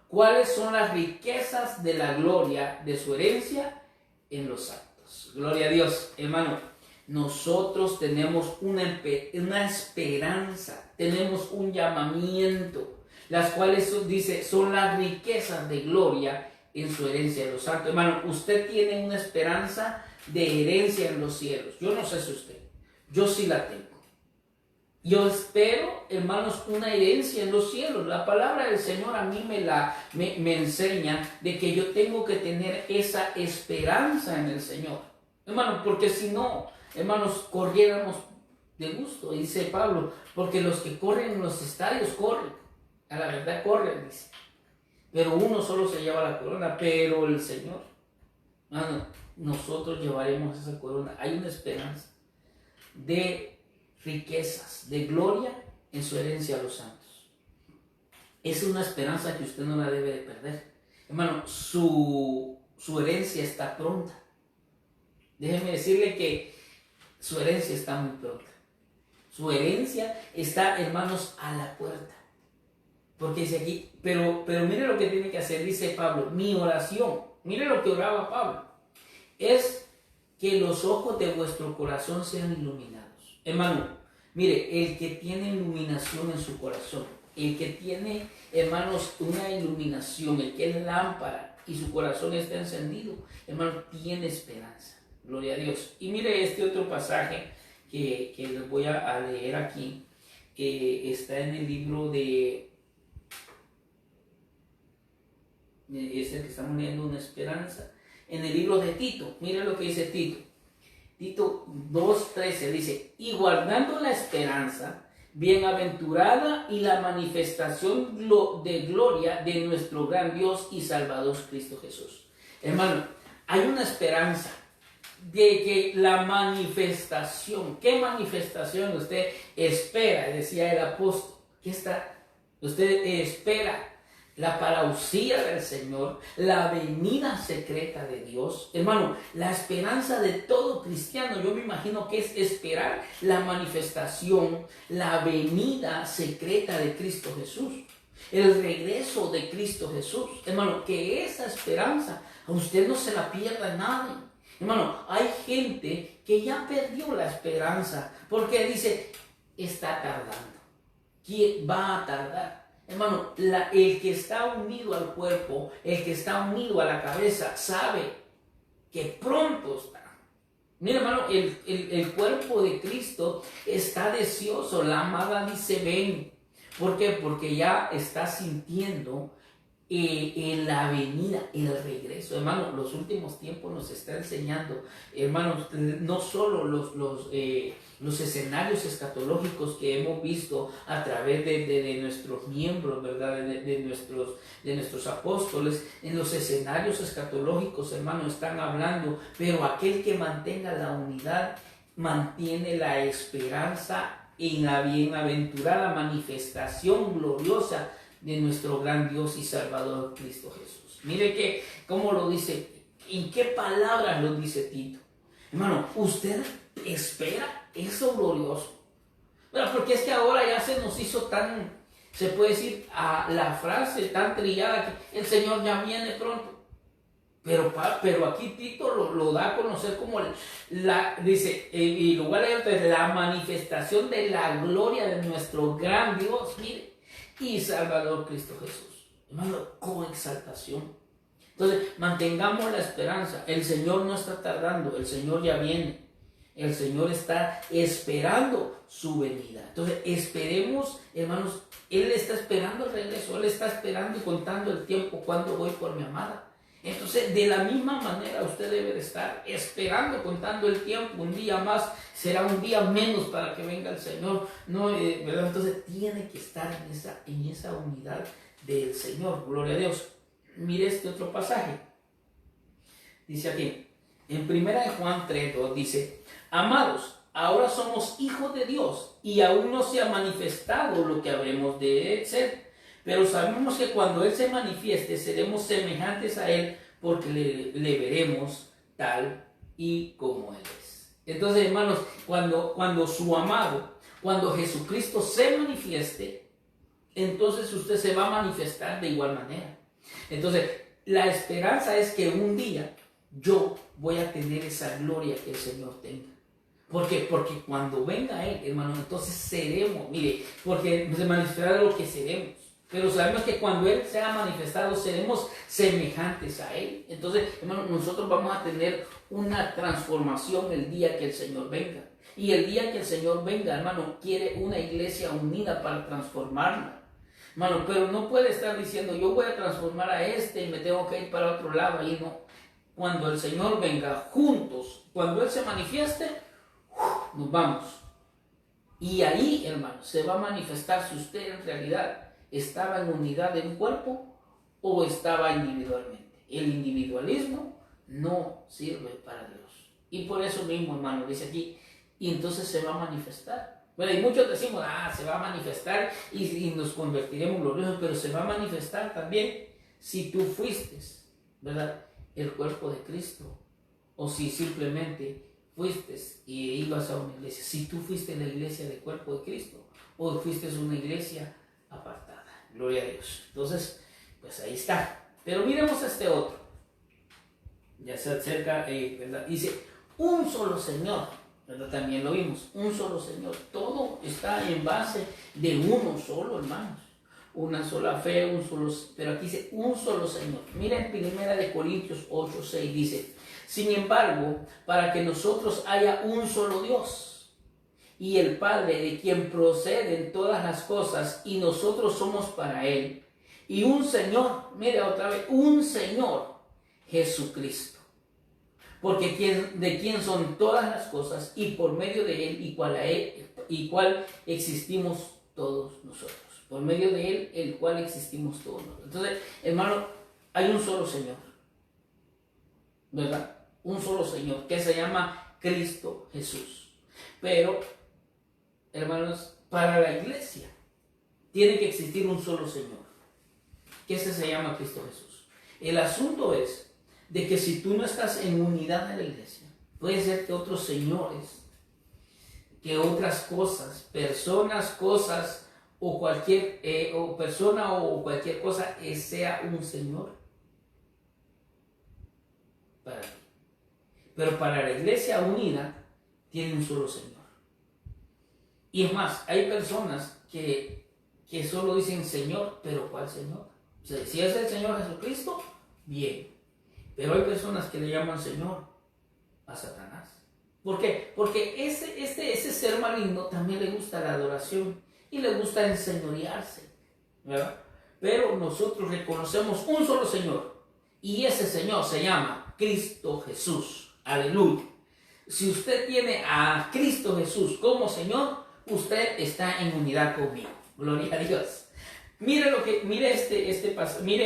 cuáles son las riquezas de la gloria de su herencia en los santos. Gloria a Dios, hermano. Nosotros tenemos una esperanza, tenemos un llamamiento, las cuales dice son las riquezas de gloria en su herencia en los santos. Hermano, usted tiene una esperanza de herencia en los cielos. Yo no sé si usted, yo sí la tengo. Yo espero, hermanos, una herencia en los cielos. La palabra del Señor a mí me enseña de que yo tengo que tener esa esperanza en el Señor. Hermano, porque si no, hermanos, corriéramos de gusto, dice Pablo, porque los que corren en los estadios corren, a la verdad corren, dice. Pero uno solo se lleva la corona, pero el Señor, hermano, nosotros llevaremos esa corona. Hay una esperanza de riquezas, de gloria en su herencia a los santos. Es una esperanza que usted no la debe de perder. Hermano, su herencia está pronta. Déjeme decirle que su herencia está muy pronta. Su herencia está, hermanos, a la puerta. Porque dice aquí, pero mire lo que tiene que hacer, dice Pablo, mi oración, mire lo que oraba Pablo, es que los ojos de vuestro corazón sean iluminados. Hermano, mire, el que tiene iluminación en su corazón, el que tiene, hermanos, una iluminación, el que es lámpara y su corazón está encendido, hermano, tiene esperanza. Gloria a Dios. Y mire este otro pasaje que les voy a leer aquí, está en el libro es el que estamos leyendo, una esperanza, en el libro de Tito. Mire lo que dice Tito. Tito 2:13 dice, y guardando la esperanza bienaventurada y la manifestación de gloria de nuestro gran Dios y Salvador Cristo Jesús. Hermano, hay una esperanza de que la manifestación, ¿qué manifestación usted espera? Decía el apóstol, usted espera la parousia del Señor, la venida secreta de Dios. Hermano, la esperanza de todo cristiano, yo me imagino que es esperar la manifestación, la venida secreta de Cristo Jesús, el regreso de Cristo Jesús. Hermano, que esa esperanza a usted no se la pierda nadie. Hermano, hay gente que ya perdió la esperanza porque dice, está tardando. ¿Quién va a tardar? Hermano, el que está unido al cuerpo, el que está unido a la cabeza, sabe que pronto está. Mira, hermano, el cuerpo de Cristo está deseoso. La amada dice, ven. ¿Por qué? Porque ya está sintiendo en la venida, el regreso. Hermano, los últimos tiempos nos está enseñando, hermanos, no solo los escenarios escatológicos que hemos visto a través de nuestros miembros, ¿verdad? De nuestros apóstoles, en los escenarios escatológicos, hermanos, están hablando, pero aquel que mantenga la unidad mantiene la esperanza en la bienaventurada manifestación gloriosa de nuestro gran Dios y Salvador Cristo Jesús. Mire que, cómo lo dice, en qué palabras lo dice Tito. Hermano, ¿usted espera eso glorioso? Bueno, porque es que ahora ya se nos hizo tan, se puede decir, a la frase tan trillada que el Señor ya viene pronto. Pero aquí Tito lo da a conocer como dice, y lo voy a leer, la manifestación de la gloria de nuestro gran Dios. Mire, y Salvador Cristo Jesús. Hermano, con exaltación. Entonces, mantengamos la esperanza. El Señor no está tardando, el Señor ya viene. El Señor está esperando su venida. Entonces, esperemos, hermanos, Él está esperando el regreso, Él está esperando y contando el tiempo cuando voy por mi amada. Entonces, de la misma manera, usted debe de estar esperando, contando el tiempo. Un día más será un día menos para que venga el Señor. No, ¿verdad? Entonces, tiene que estar en esa unidad del Señor. Gloria a Dios. Mire este otro pasaje. Dice aquí, en 1 Juan 3:2 dice: amados, ahora somos hijos de Dios y aún no se ha manifestado lo que habremos de ser. Pero sabemos que cuando Él se manifieste seremos semejantes a Él porque le veremos tal y como Él es. Entonces, hermanos, cuando su amado, cuando Jesucristo se manifieste, entonces usted se va a manifestar de igual manera. Entonces, la esperanza es que un día yo voy a tener esa gloria que el Señor tenga. ¿Por qué? Porque cuando venga Él, hermano, entonces seremos, mire, porque se manifestará lo que seremos. Pero sabemos que cuando Él sea manifestado, seremos semejantes a Él. Entonces, hermano, nosotros vamos a tener una transformación el día que el Señor venga. Y el día que el Señor venga, hermano, quiere una iglesia unida para transformarla. Hermano, pero no puede estar diciendo, yo voy a transformar a este y me tengo que ir para otro lado. Ahí no. Cuando el Señor venga juntos, cuando Él se manifieste, nos vamos. Y ahí, hermano, se va a manifestar si usted en realidad estaba en unidad de un cuerpo o estaba individualmente. El individualismo no sirve para Dios. Y por eso mismo, hermano, dice aquí, y entonces se va a manifestar. Bueno, y muchos decimos, se va a manifestar y nos convertiremos gloriosos, pero se va a manifestar también si tú fuiste, ¿verdad?, el cuerpo de Cristo, o si simplemente fuiste y ibas a una iglesia, si tú fuiste la iglesia del cuerpo de Cristo, o fuiste una iglesia apartada. Gloria a Dios. Entonces, pues ahí está. Pero miremos este otro. Ya se acerca, ¿verdad? Dice, un solo Señor, ¿verdad? También lo vimos, un solo Señor. Todo está en base de uno solo, hermanos. Una sola fe, un solo, pero aquí dice un solo Señor. Mira en 1 Corintios 8:6 dice: sin embargo, para que nosotros haya un solo Dios y el Padre, de quien proceden todas las cosas, y nosotros somos para Él, y un Señor, mira otra vez, un Señor, Jesucristo, porque de quien son todas las cosas, y por medio de Él y cual existimos todos nosotros. Por medio de Él, el cual existimos todos nosotros. Entonces, hermano, hay un solo Señor, ¿verdad? Un solo Señor, que se llama Cristo Jesús. Pero, hermanos, para la iglesia tiene que existir un solo Señor, que ese se llama Cristo Jesús. El asunto es de que si tú no estás en unidad en la iglesia, puede ser que otros señores, que otras cosas, personas, cosas, o cualquier o persona o cualquier cosa sea un Señor para ti. Pero para la iglesia unida tiene un solo Señor. Y es más, hay personas que solo dicen Señor, pero ¿cuál Señor? O sea, si es el Señor Jesucristo, bien. Pero hay personas que le llaman Señor a Satanás. ¿Por qué? Porque ese ser maligno también le gusta la adoración y le gusta enseñorearse, ¿verdad? Pero nosotros reconocemos un solo Señor, y ese Señor se llama Cristo Jesús. Aleluya. Si usted tiene a Cristo Jesús como Señor, usted está en unidad conmigo. Gloria a Dios. Mire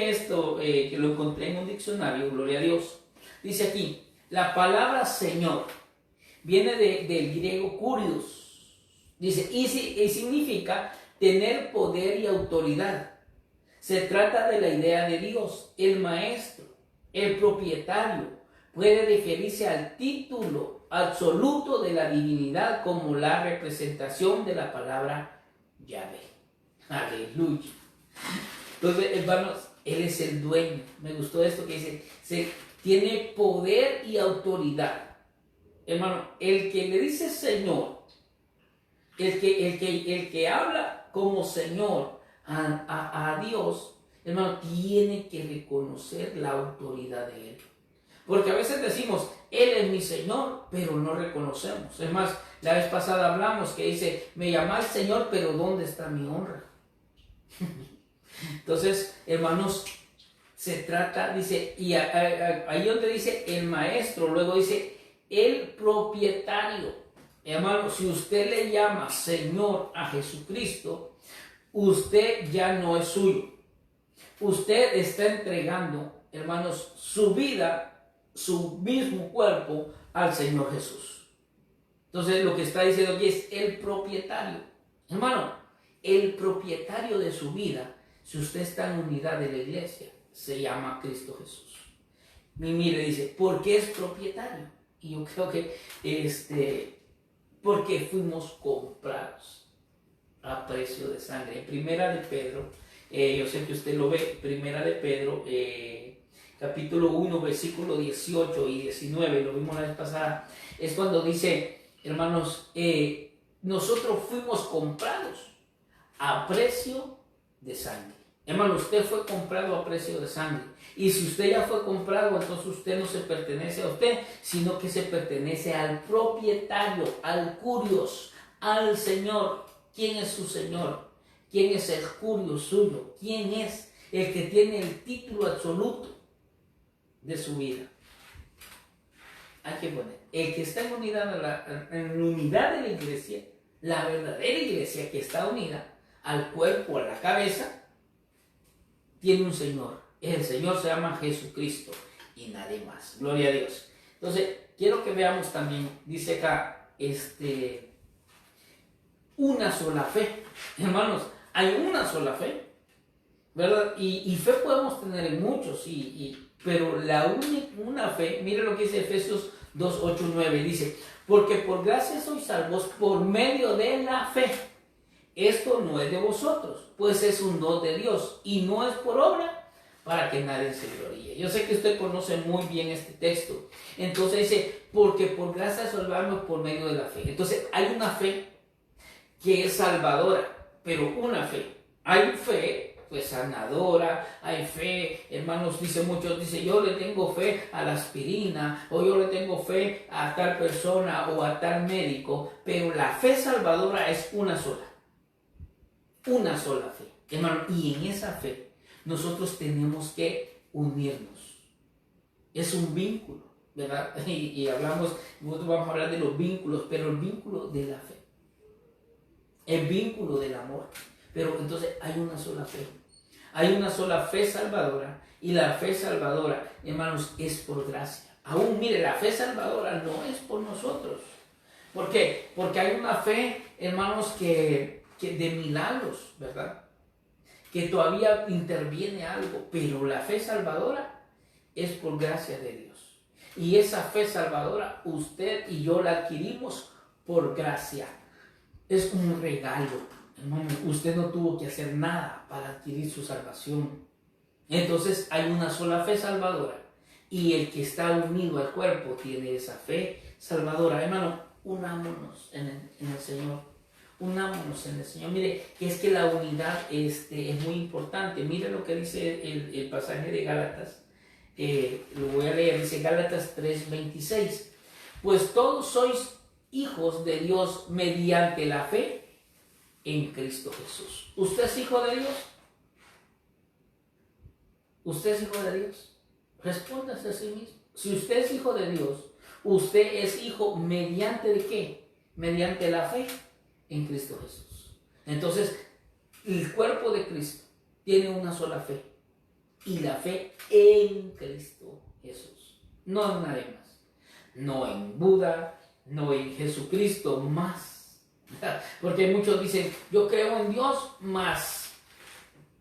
esto que lo encontré en un diccionario. Gloria a Dios. Dice aquí, la palabra Señor viene del griego kurios. Dice, y significa tener poder y autoridad. Se trata de la idea de Dios, el maestro, el propietario. Puede referirse al título absoluto de la divinidad como la representación de la palabra Yahvé. Aleluya. Entonces, hermanos, Él es el dueño. Me gustó esto que dice, tiene poder y autoridad. Hermano, el que le dice Señor, el que habla como Señor a Dios, hermano, tiene que reconocer la autoridad de Él. Porque a veces decimos, Él es mi Señor, pero no reconocemos. Es más, la vez pasada hablamos que dice, me llama el Señor, pero ¿dónde está mi honra? Entonces, hermanos, se trata, dice, y ahí donde dice el maestro, luego dice el propietario. Hermano, si usted le llama Señor a Jesucristo, usted ya no es suyo. Usted está entregando, hermanos, su vida, su mismo cuerpo al Señor Jesús. Entonces lo que está diciendo aquí es el propietario. Hermano, el propietario de su vida, si usted está en unidad de la iglesia, se llama Cristo Jesús. Y mire, dice, ¿por qué es propietario? Y yo creo que porque fuimos comprados a precio de sangre. En Primera de Pedro, yo sé que usted lo ve, Primera de Pedro, capítulo 1, versículo 18 y 19, lo vimos la vez pasada, es cuando dice, hermanos, nosotros fuimos comprados a precio de sangre. Hermano, usted fue comprado a precio de sangre. Y si usted ya fue comprado, entonces usted no se pertenece a usted, sino que se pertenece al propietario, al Curios, al Señor. ¿Quién es su Señor? ¿Quién es el Curios suyo? ¿Quién es el que tiene el título absoluto de su vida? Hay que poner, el que está en unidad de la iglesia, la verdadera iglesia que está unida al cuerpo, a la cabeza, tiene un Señor. El Señor se llama Jesucristo y nadie más. Gloria a Dios. Entonces, quiero que veamos también, dice acá, una sola fe. Hermanos, hay una sola fe, ¿verdad? Y fe podemos tener en muchos, pero una fe, mire lo que dice Efesios 2, 8, 9, dice, porque por gracia sois salvos por medio de la fe. Esto no es de vosotros, pues es un don de Dios, y no es por obra, para que nadie se gloríe. Yo sé que usted conoce muy bien este texto. Entonces dice, porque por gracia salvamos por medio de la fe. Entonces hay una fe que es salvadora, pero una fe. Hay fe, pues sanadora, hay fe, hermanos, dice, yo le tengo fe a la aspirina, o yo le tengo fe a tal persona o a tal médico, pero la fe salvadora es una sola. Una sola fe, hermano, y en esa fe nosotros tenemos que unirnos. Es un vínculo, ¿verdad? Y nosotros vamos a hablar de los vínculos, pero el vínculo de la fe, el vínculo del amor. Pero entonces hay una sola fe. Hay una sola fe salvadora, y la fe salvadora, hermanos, es por gracia. Aún, mire, la fe salvadora no es por nosotros. ¿Por qué? Porque hay una fe, hermanos, que de milagros, ¿verdad? Que todavía interviene algo, pero la fe salvadora es por gracia de Dios. Y esa fe salvadora usted y yo la adquirimos por gracia. Es un regalo, hermano. Usted no tuvo que hacer nada para adquirir su salvación. Entonces hay una sola fe salvadora, y el que está unido al cuerpo tiene esa fe salvadora. Hermano, unámonos en el Señor. Unámonos en el Señor. Mire, que es que la unidad es muy importante. Mire lo que dice el pasaje de Gálatas. Lo voy a leer. Dice Gálatas 3:26. Pues todos sois hijos de Dios mediante la fe en Cristo Jesús. ¿Usted es hijo de Dios? ¿Usted es hijo de Dios? Respóndase a sí mismo. Si usted es hijo de Dios, usted es hijo mediante ¿de qué? Mediante la fe en Cristo Jesús. Entonces, el cuerpo de Cristo tiene una sola fe, y la fe en Cristo Jesús, no en nadie más, no en Buda, no en Jesucristo más, porque muchos dicen, yo creo en Dios más,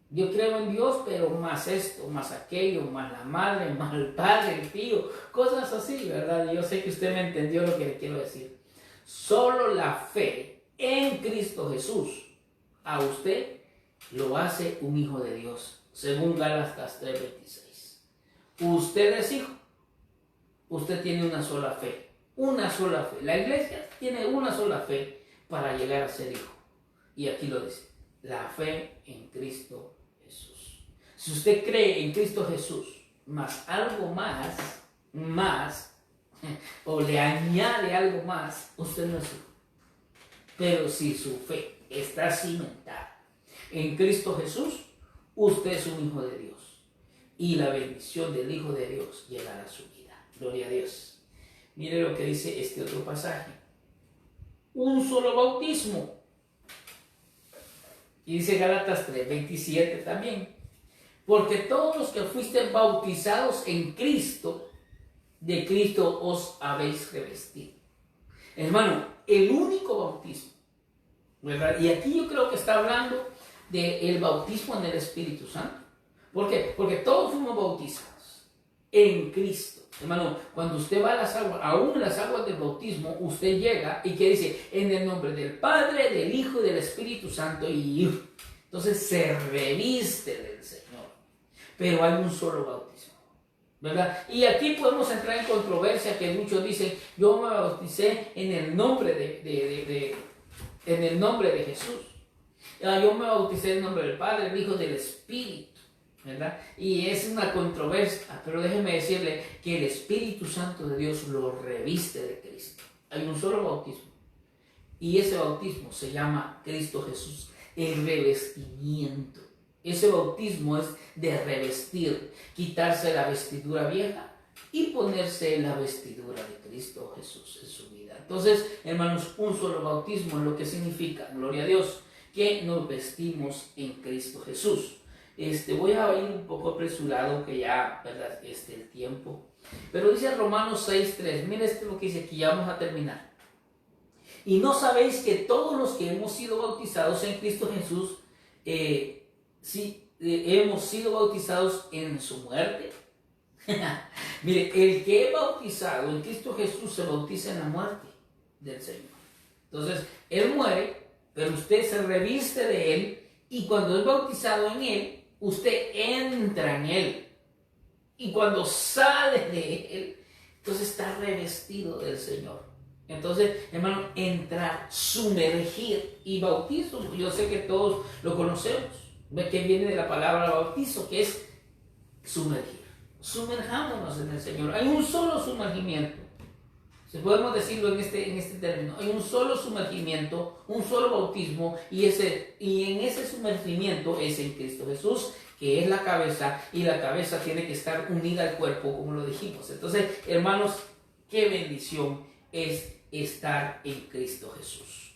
yo creo en Dios, pero más esto, más aquello, más la madre, más el padre, el tío, cosas así, ¿verdad? Y yo sé que usted me entendió lo que le quiero decir. Solo la fe en Cristo Jesús a usted lo hace un hijo de Dios, según Gálatas 3:26. Usted es hijo, usted tiene una sola fe, una sola fe. La iglesia tiene una sola fe para llegar a ser hijo, y aquí lo dice, la fe en Cristo Jesús. Si usted cree en Cristo Jesús, más algo más, o le añade algo más, usted no es hijo. Pero si su fe está cimentada en Cristo Jesús, usted es un hijo de Dios. Y la bendición del Hijo de Dios llegará a su vida. Gloria a Dios. Mire lo que dice este otro pasaje. Un solo bautismo. Y dice Gálatas 3:27 también. Porque todos los que fuisteis bautizados en Cristo, de Cristo os habéis revestido. Hermano, el único bautismo, ¿verdad? Y aquí yo creo que está hablando del bautismo en el Espíritu Santo. ¿Por qué? Porque todos fuimos bautizados en Cristo. Hermano, cuando usted va a las aguas, aún en las aguas del bautismo, usted llega y que dice, en el nombre del Padre, del Hijo y del Espíritu Santo, y entonces se reviste del Señor. Pero hay un solo bautismo, ¿verdad? Y aquí podemos entrar en controversia que muchos dicen, yo me bauticé en el nombre en el nombre de Jesús. Yo me bauticé en el nombre del Padre, del Hijo y del Espíritu, ¿verdad? Y es una controversia, pero déjeme decirle que el Espíritu Santo de Dios lo reviste de Cristo. Hay un solo bautismo y ese bautismo se llama Cristo Jesús, el revestimiento. Ese bautismo es de revestir, quitarse la vestidura vieja y ponerse la vestidura de Cristo Jesús en su vida. Entonces, hermanos, un solo bautismo es lo que significa, gloria a Dios, que nos vestimos en Cristo Jesús. Voy a ir un poco apresurado, que ya, ¿verdad? El tiempo. Pero dice Romanos 6:3. Mira lo que dice aquí, ya vamos a terminar. Y no sabéis que todos los que hemos sido bautizados en Cristo Jesús, hemos sido bautizados en su muerte. Mire, el que es bautizado en Cristo Jesús se bautiza en la muerte del Señor. Entonces, Él muere, pero usted se reviste de Él, y cuando es bautizado en Él, usted entra en Él. Y cuando sale de Él, entonces está revestido del Señor. Entonces, hermano, entrar, sumergir y bautizo. Yo sé que todos lo conocemos. Ve que viene de la palabra bautizo, que es sumergir. Sumerjámonos en el Señor. Hay un solo sumergimiento. Si podemos decirlo en este término, hay un solo sumergimiento, un solo bautismo, y en ese sumergimiento es en Cristo Jesús, que es la cabeza, y la cabeza tiene que estar unida al cuerpo, como lo dijimos. Entonces, hermanos, qué bendición es estar en Cristo Jesús.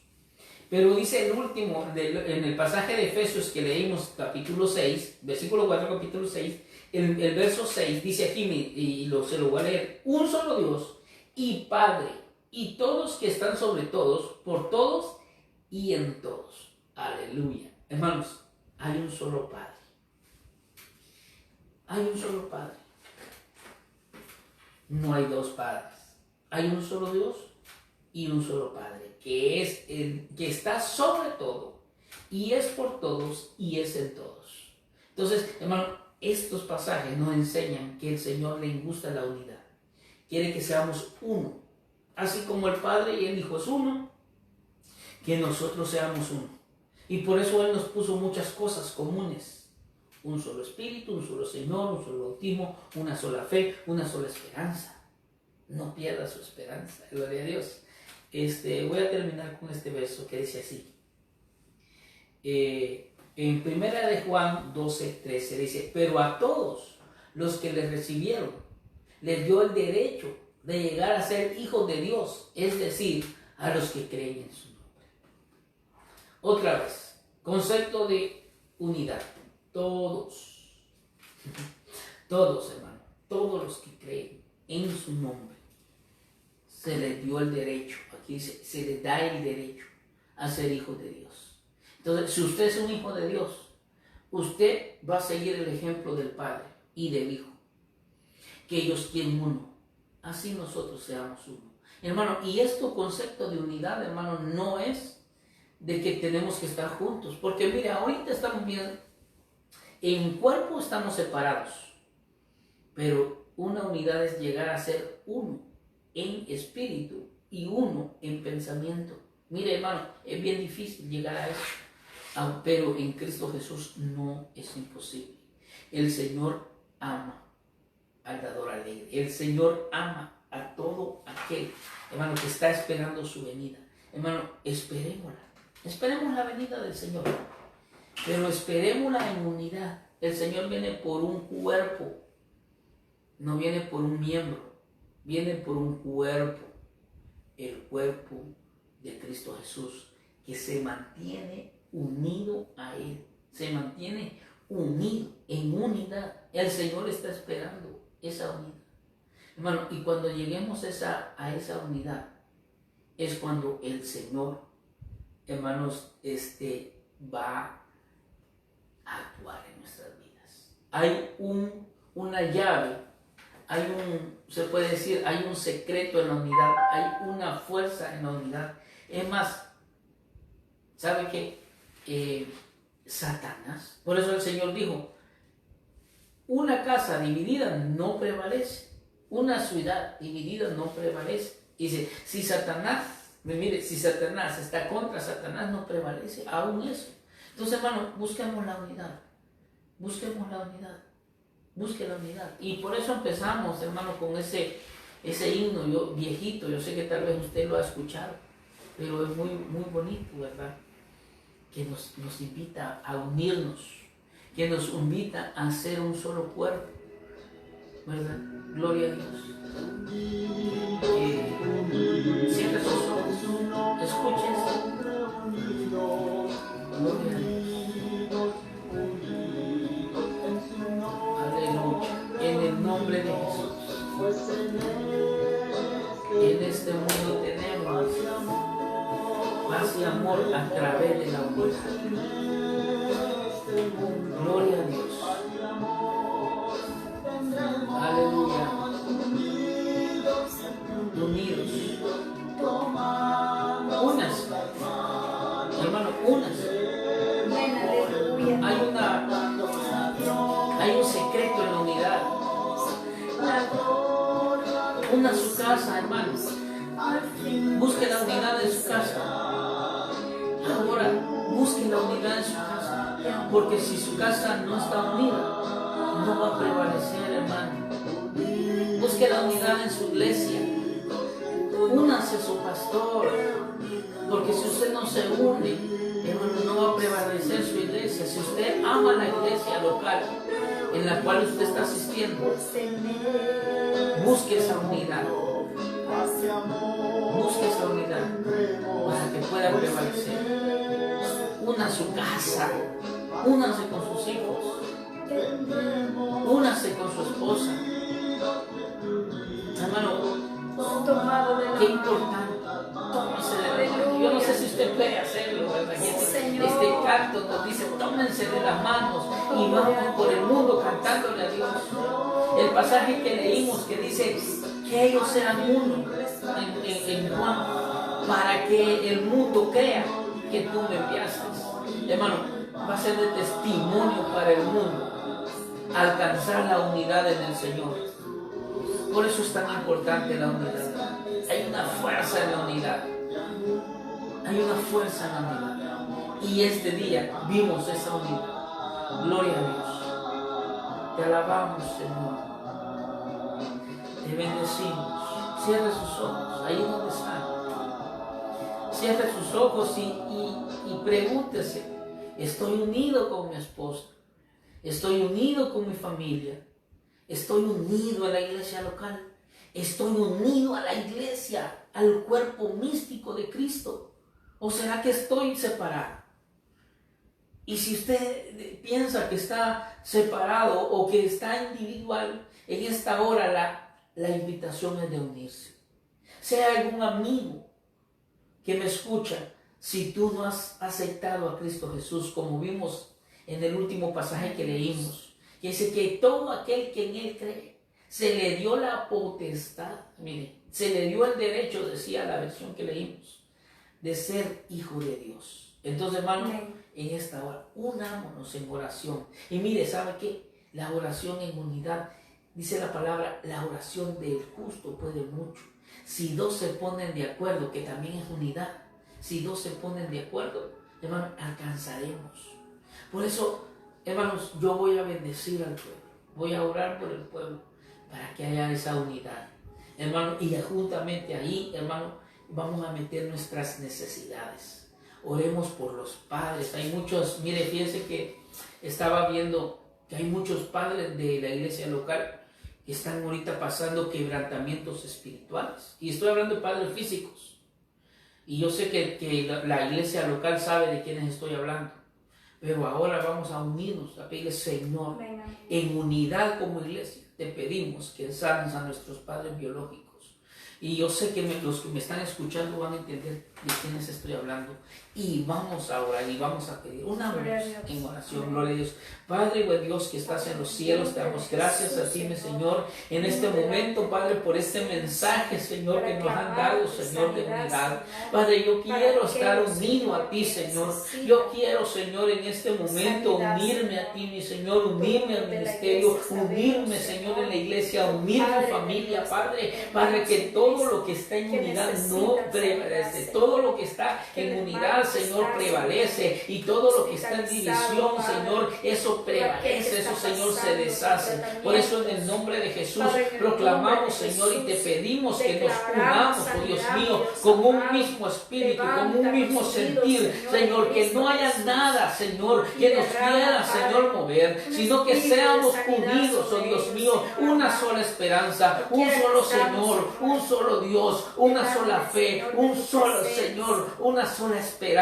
Pero dice el último, en el pasaje de Efesios que leímos, capítulo 6, versículo 4, capítulo 6, el verso 6, dice aquí, y se lo voy a leer: un solo Dios y Padre, y todos que están sobre todos, por todos y en todos. Aleluya. Hermanos, hay un solo Padre. Hay un solo Padre. No hay dos padres. Hay un solo Dios y un solo Padre, que es el que está sobre todo, y es por todos y es en todos. Entonces, hermano, estos pasajes nos enseñan que el Señor le gusta la unidad. Quiere que seamos uno, así como el Padre y el Hijo es uno, que nosotros seamos uno. Y por eso Él nos puso muchas cosas comunes: un solo Espíritu, un solo Señor, un solo bautismo, una sola fe, una sola esperanza. No pierda su esperanza, gloria a Dios. Voy a terminar con este verso que dice así. En 1 de Juan 12:13 dice: pero a todos los que les recibieron, les dio el derecho de llegar a ser hijos de Dios, es decir, a los que creen en su nombre. Otra vez, concepto de unidad. Todos, todos, hermano, todos los que creen en su nombre, se les dio el derecho. Aquí dice, se les da el derecho a ser hijos de Dios. Entonces, si usted es un hijo de Dios, usted va a seguir el ejemplo del Padre y del Hijo, que ellos quieren uno, así nosotros seamos uno. Hermano, y este concepto de unidad, hermano, no es de que tenemos que estar juntos, porque mire, ahorita estamos bien, en cuerpo estamos separados, pero una unidad es llegar a ser uno en espíritu y uno en pensamiento. Mire, hermano, es bien difícil llegar a eso. pero en Cristo Jesús no es imposible. El Señor ama al dador alegre. El Señor ama a todo aquel, hermano, que está esperando su venida. Hermano, esperémosla. Esperemos la venida del Señor, pero esperémosla en unidad. El Señor viene por un cuerpo, no viene por un miembro, viene por un cuerpo, el cuerpo de Cristo Jesús, que se mantiene unido a Él, se mantiene unido, en unidad. El Señor está esperando esa unidad. Hermano, y cuando lleguemos a esa unidad, es cuando el Señor, hermanos, va a actuar en nuestras vidas. Hay una llave, se puede decir, hay un secreto en la unidad, hay una fuerza en la unidad. Es más, ¿sabe qué? Satanás, por eso el Señor dijo, una casa dividida no prevalece, una ciudad dividida no prevalece. Dice, si Satanás está contra Satanás, no prevalece, aún eso. Entonces, hermano, busquemos la unidad, busquemos la unidad, busque la unidad. Y por eso empezamos, hermano, con ese himno viejito. Yo sé que tal vez usted lo ha escuchado, pero es muy, muy bonito, ¿verdad? Que nos invita a unirnos, que nos invita a ser un solo cuerpo, ¿verdad? Gloria a Dios. Cierre sus ojos, escuches. Gloria a Dios. Aleluya. En el nombre de Jesús. En este mundo tenemos paz y amor a través de la unidad. Gloria a Dios. Aleluya. Unidos. Unas. Hermano, unas. Hay un secreto en la unidad. Una su casa, hermanos. Busque la unidad en su casa. Ahora, busque la unidad en su casa. Porque si su casa no está unida, no va a prevalecer, hermano. Busque la unidad en su iglesia. Únase a su pastor. Porque si usted no se une, hermano, no va a prevalecer su iglesia. Si usted ama la iglesia local en la cual usted está asistiendo, busque esa unidad. Busque esa unidad para que pueda prevalecer. Una su casa, únase con sus hijos, únase con su esposa. Hermano, qué importante. Tómense de la mano. Yo no sé si usted puede hacerlo, ¿verdad? Este canto nos dice, tómense de las manos y vamos por el mundo cantándole a Dios. El pasaje que leímos que dice que ellos sean uno en Juan, para que el mundo crea que tú me enviaste. Hermano, va a ser de testimonio para el mundo alcanzar la unidad en el Señor. Por eso es tan importante la unidad. Hay una fuerza en la unidad. Hay una fuerza en la unidad. Y este día vimos esa unidad. Gloria a Dios. Te alabamos, Señor. Te bendecimos. Cierre sus ojos, ahí donde están. Cierre sus ojos y pregúntese, ¿estoy unido con mi esposa? ¿Estoy unido con mi familia? ¿Estoy unido a la iglesia local? ¿Estoy unido a la iglesia, al cuerpo místico de Cristo? ¿O será que estoy separado? Y si usted piensa que está separado o que está individual, en esta hora la invitación es de unirse. Sea algún amigo que me escucha, si tú no has aceptado a Cristo Jesús, como vimos en el último pasaje que leímos, que dice que todo aquel que en Él cree, se le dio la potestad, mire, se le dio el derecho, decía la versión que leímos, de ser hijo de Dios. Entonces, hermano, en esta hora, unámonos en oración. Y mire, ¿sabe qué? La oración en unidad, dice la palabra, la oración del justo puede mucho. Si dos se ponen de acuerdo, que también es unidad, si dos se ponen de acuerdo, hermano, alcanzaremos. Por eso, hermanos, yo voy a bendecir al pueblo, voy a orar por el pueblo para que haya esa unidad, hermano, y juntamente ahí, hermano, vamos a meter nuestras necesidades. Oremos por los padres. Hay muchos, mire, fíjense que estaba viendo que hay muchos padres de la iglesia local que están ahorita pasando quebrantamientos espirituales. Y estoy hablando de padres físicos. Y yo sé que la iglesia local sabe de quiénes estoy hablando. Pero ahora vamos a unirnos, a pedirle, Señor, en unidad como iglesia, te pedimos que sanes a nuestros padres biológicos. Y yo sé que los que me están escuchando van a entender de quiénes estoy hablando. Y vamos a orar y vamos a pedir. Unamos en oración, gloria a Dios. Padre, buen Dios que estás en los cielos, te damos gracias a ti, mi Señor, en este momento, Padre, por este mensaje, Señor, que nos han dado, Señor, de unidad. Padre, yo quiero estar unido a ti, Señor. Yo quiero, Señor, en este momento unirme a ti, mi Señor, unirme al ministerio, unirme, Señor, en la iglesia, unir mi familia, Padre. Padre, que todo lo que está en unidad no prevalece, todo lo que está en unidad, Señor, prevalece, y todo lo que está en división, Señor, eso prevalece, eso, Señor, se deshace. Por eso, en el nombre de Jesús, proclamamos, Señor, y te pedimos que nos unamos, oh Dios mío, con un mismo espíritu, con un mismo sentir, Señor, que no haya nada, Señor, que nos quiera, Señor, mover, sino que seamos unidos, oh Dios mío, una sola esperanza, un solo Señor, un solo Dios, una sola fe, un solo Señor, una sola esperanza.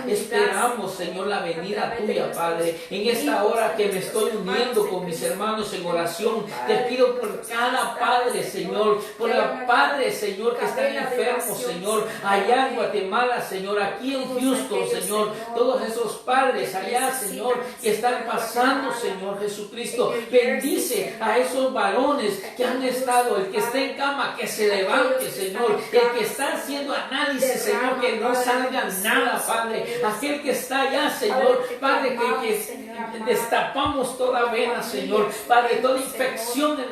Esperamos, Señor, la venida tuya, Padre. En esta hora que me estoy uniendo con mis hermanos en oración, te pido por cada padre, Señor, por la padre, Señor, que están enfermos, Señor, allá en Guatemala, Señor, aquí en Houston, Señor, todos esos padres allá, Señor, que están pasando, Señor Jesucristo, bendice a esos varones que han estado, el que está en cama, que se levante, Señor, el que está haciendo análisis, Señor, que no salga nada, Padre, aquel que está allá, Señor, Padre, que destapamos toda vena, Señor, Padre, toda infección en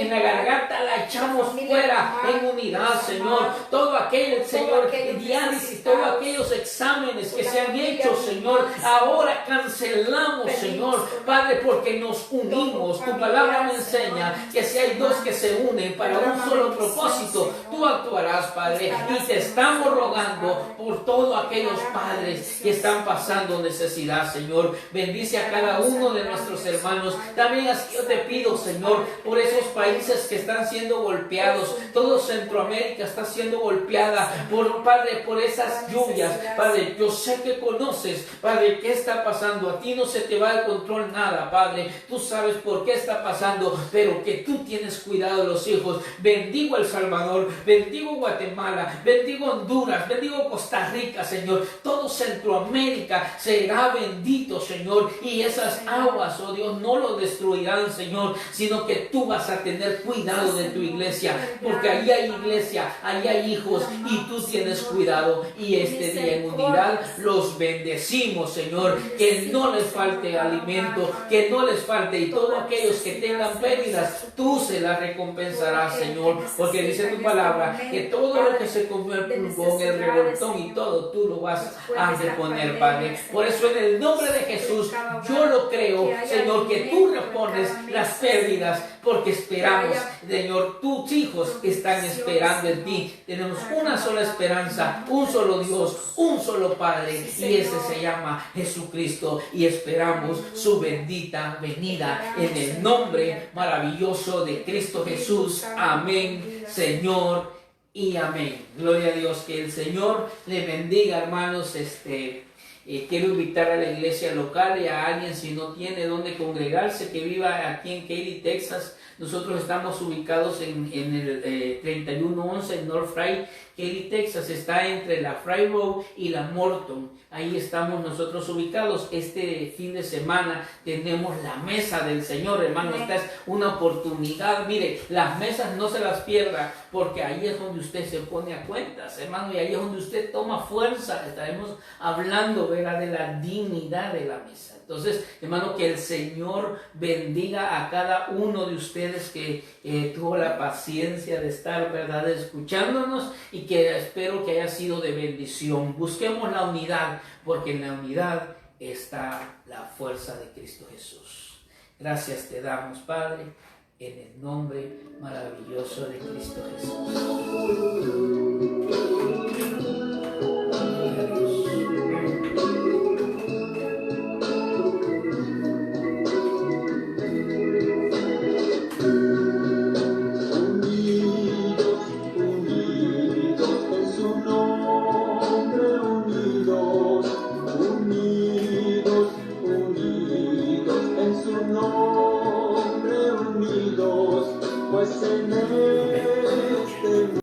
la garganta la echamos fuera en unidad, Señor, todo aquel, Señor, diálisis, todos aquellos exámenes que se han hecho, Señor, ahora cancelamos, Señor, Padre, porque nos unimos. Tu palabra me enseña que si hay dos que se unen para un solo propósito, tú actuarás, Padre, y te estamos rogando por todos aquellos padres que están pasando necesidad, Señor. Bendice a cada uno de nuestros hermanos. También así yo te pido, Señor, por esos países que están siendo golpeados. Todo Centroamérica está siendo golpeada Padre, por esas lluvias. Padre, yo sé que conoces, Padre, qué está pasando. A ti no se te va el control nada, Padre. Tú sabes por qué está pasando, pero que tú tienes cuidado de los hijos. Bendigo El Salvador, bendigo Guatemala, bendigo Honduras, bendigo Costa Rica, Señor. Todo Centroamérica será bendito, Señor, y esas aguas, oh Dios, no lo destruirán, Señor, sino que tú vas a tener cuidado de tu iglesia, porque ahí hay iglesia, ahí hay hijos, y tú tienes cuidado. Y este día en unidad los bendecimos, Señor, que no les falte alimento, que no les falte, y todos aquellos que tengan pérdidas, tú se las recompensarás, Señor, porque dice tu palabra que todo lo que se comió el pulgón, el revoltón y todo, tú lo vas a reponer, Padre. Por eso, en el nombre de Jesús, yo lo creo, Señor, que tú repones las pérdidas, porque esperamos, Señor, tus hijos están esperando en ti. Tenemos una sola esperanza, un solo Dios, un solo Padre, y ese se llama Jesucristo, y esperamos su bendita venida en el nombre maravilloso de Cristo Jesús. Amén, Señor, y amén. Gloria a Dios. Que el Señor le bendiga, hermanos. Quiero invitar a la iglesia local y a alguien, si no tiene dónde congregarse, que viva aquí en Katy, Texas. Nosotros estamos ubicados en el 3111 en North Fry, Katy, Texas. Está entre la Fry Road y la Morton. Ahí estamos nosotros ubicados. Este fin de semana tenemos la mesa del Señor, hermano. Esta es una oportunidad. Mire, las mesas no se las pierda, porque ahí es donde usted se pone a cuentas, hermano, y ahí es donde usted toma fuerza. Estaremos hablando, esto era de la dignidad de la mesa. Entonces, hermano, que el Señor bendiga a cada uno de ustedes que tuvo la paciencia de estar, ¿verdad?, escuchándonos, y que espero que haya sido de bendición. Busquemos la unidad, porque en la unidad está la fuerza de Cristo Jesús. Gracias te damos, Padre, en el nombre maravilloso de Cristo Jesús.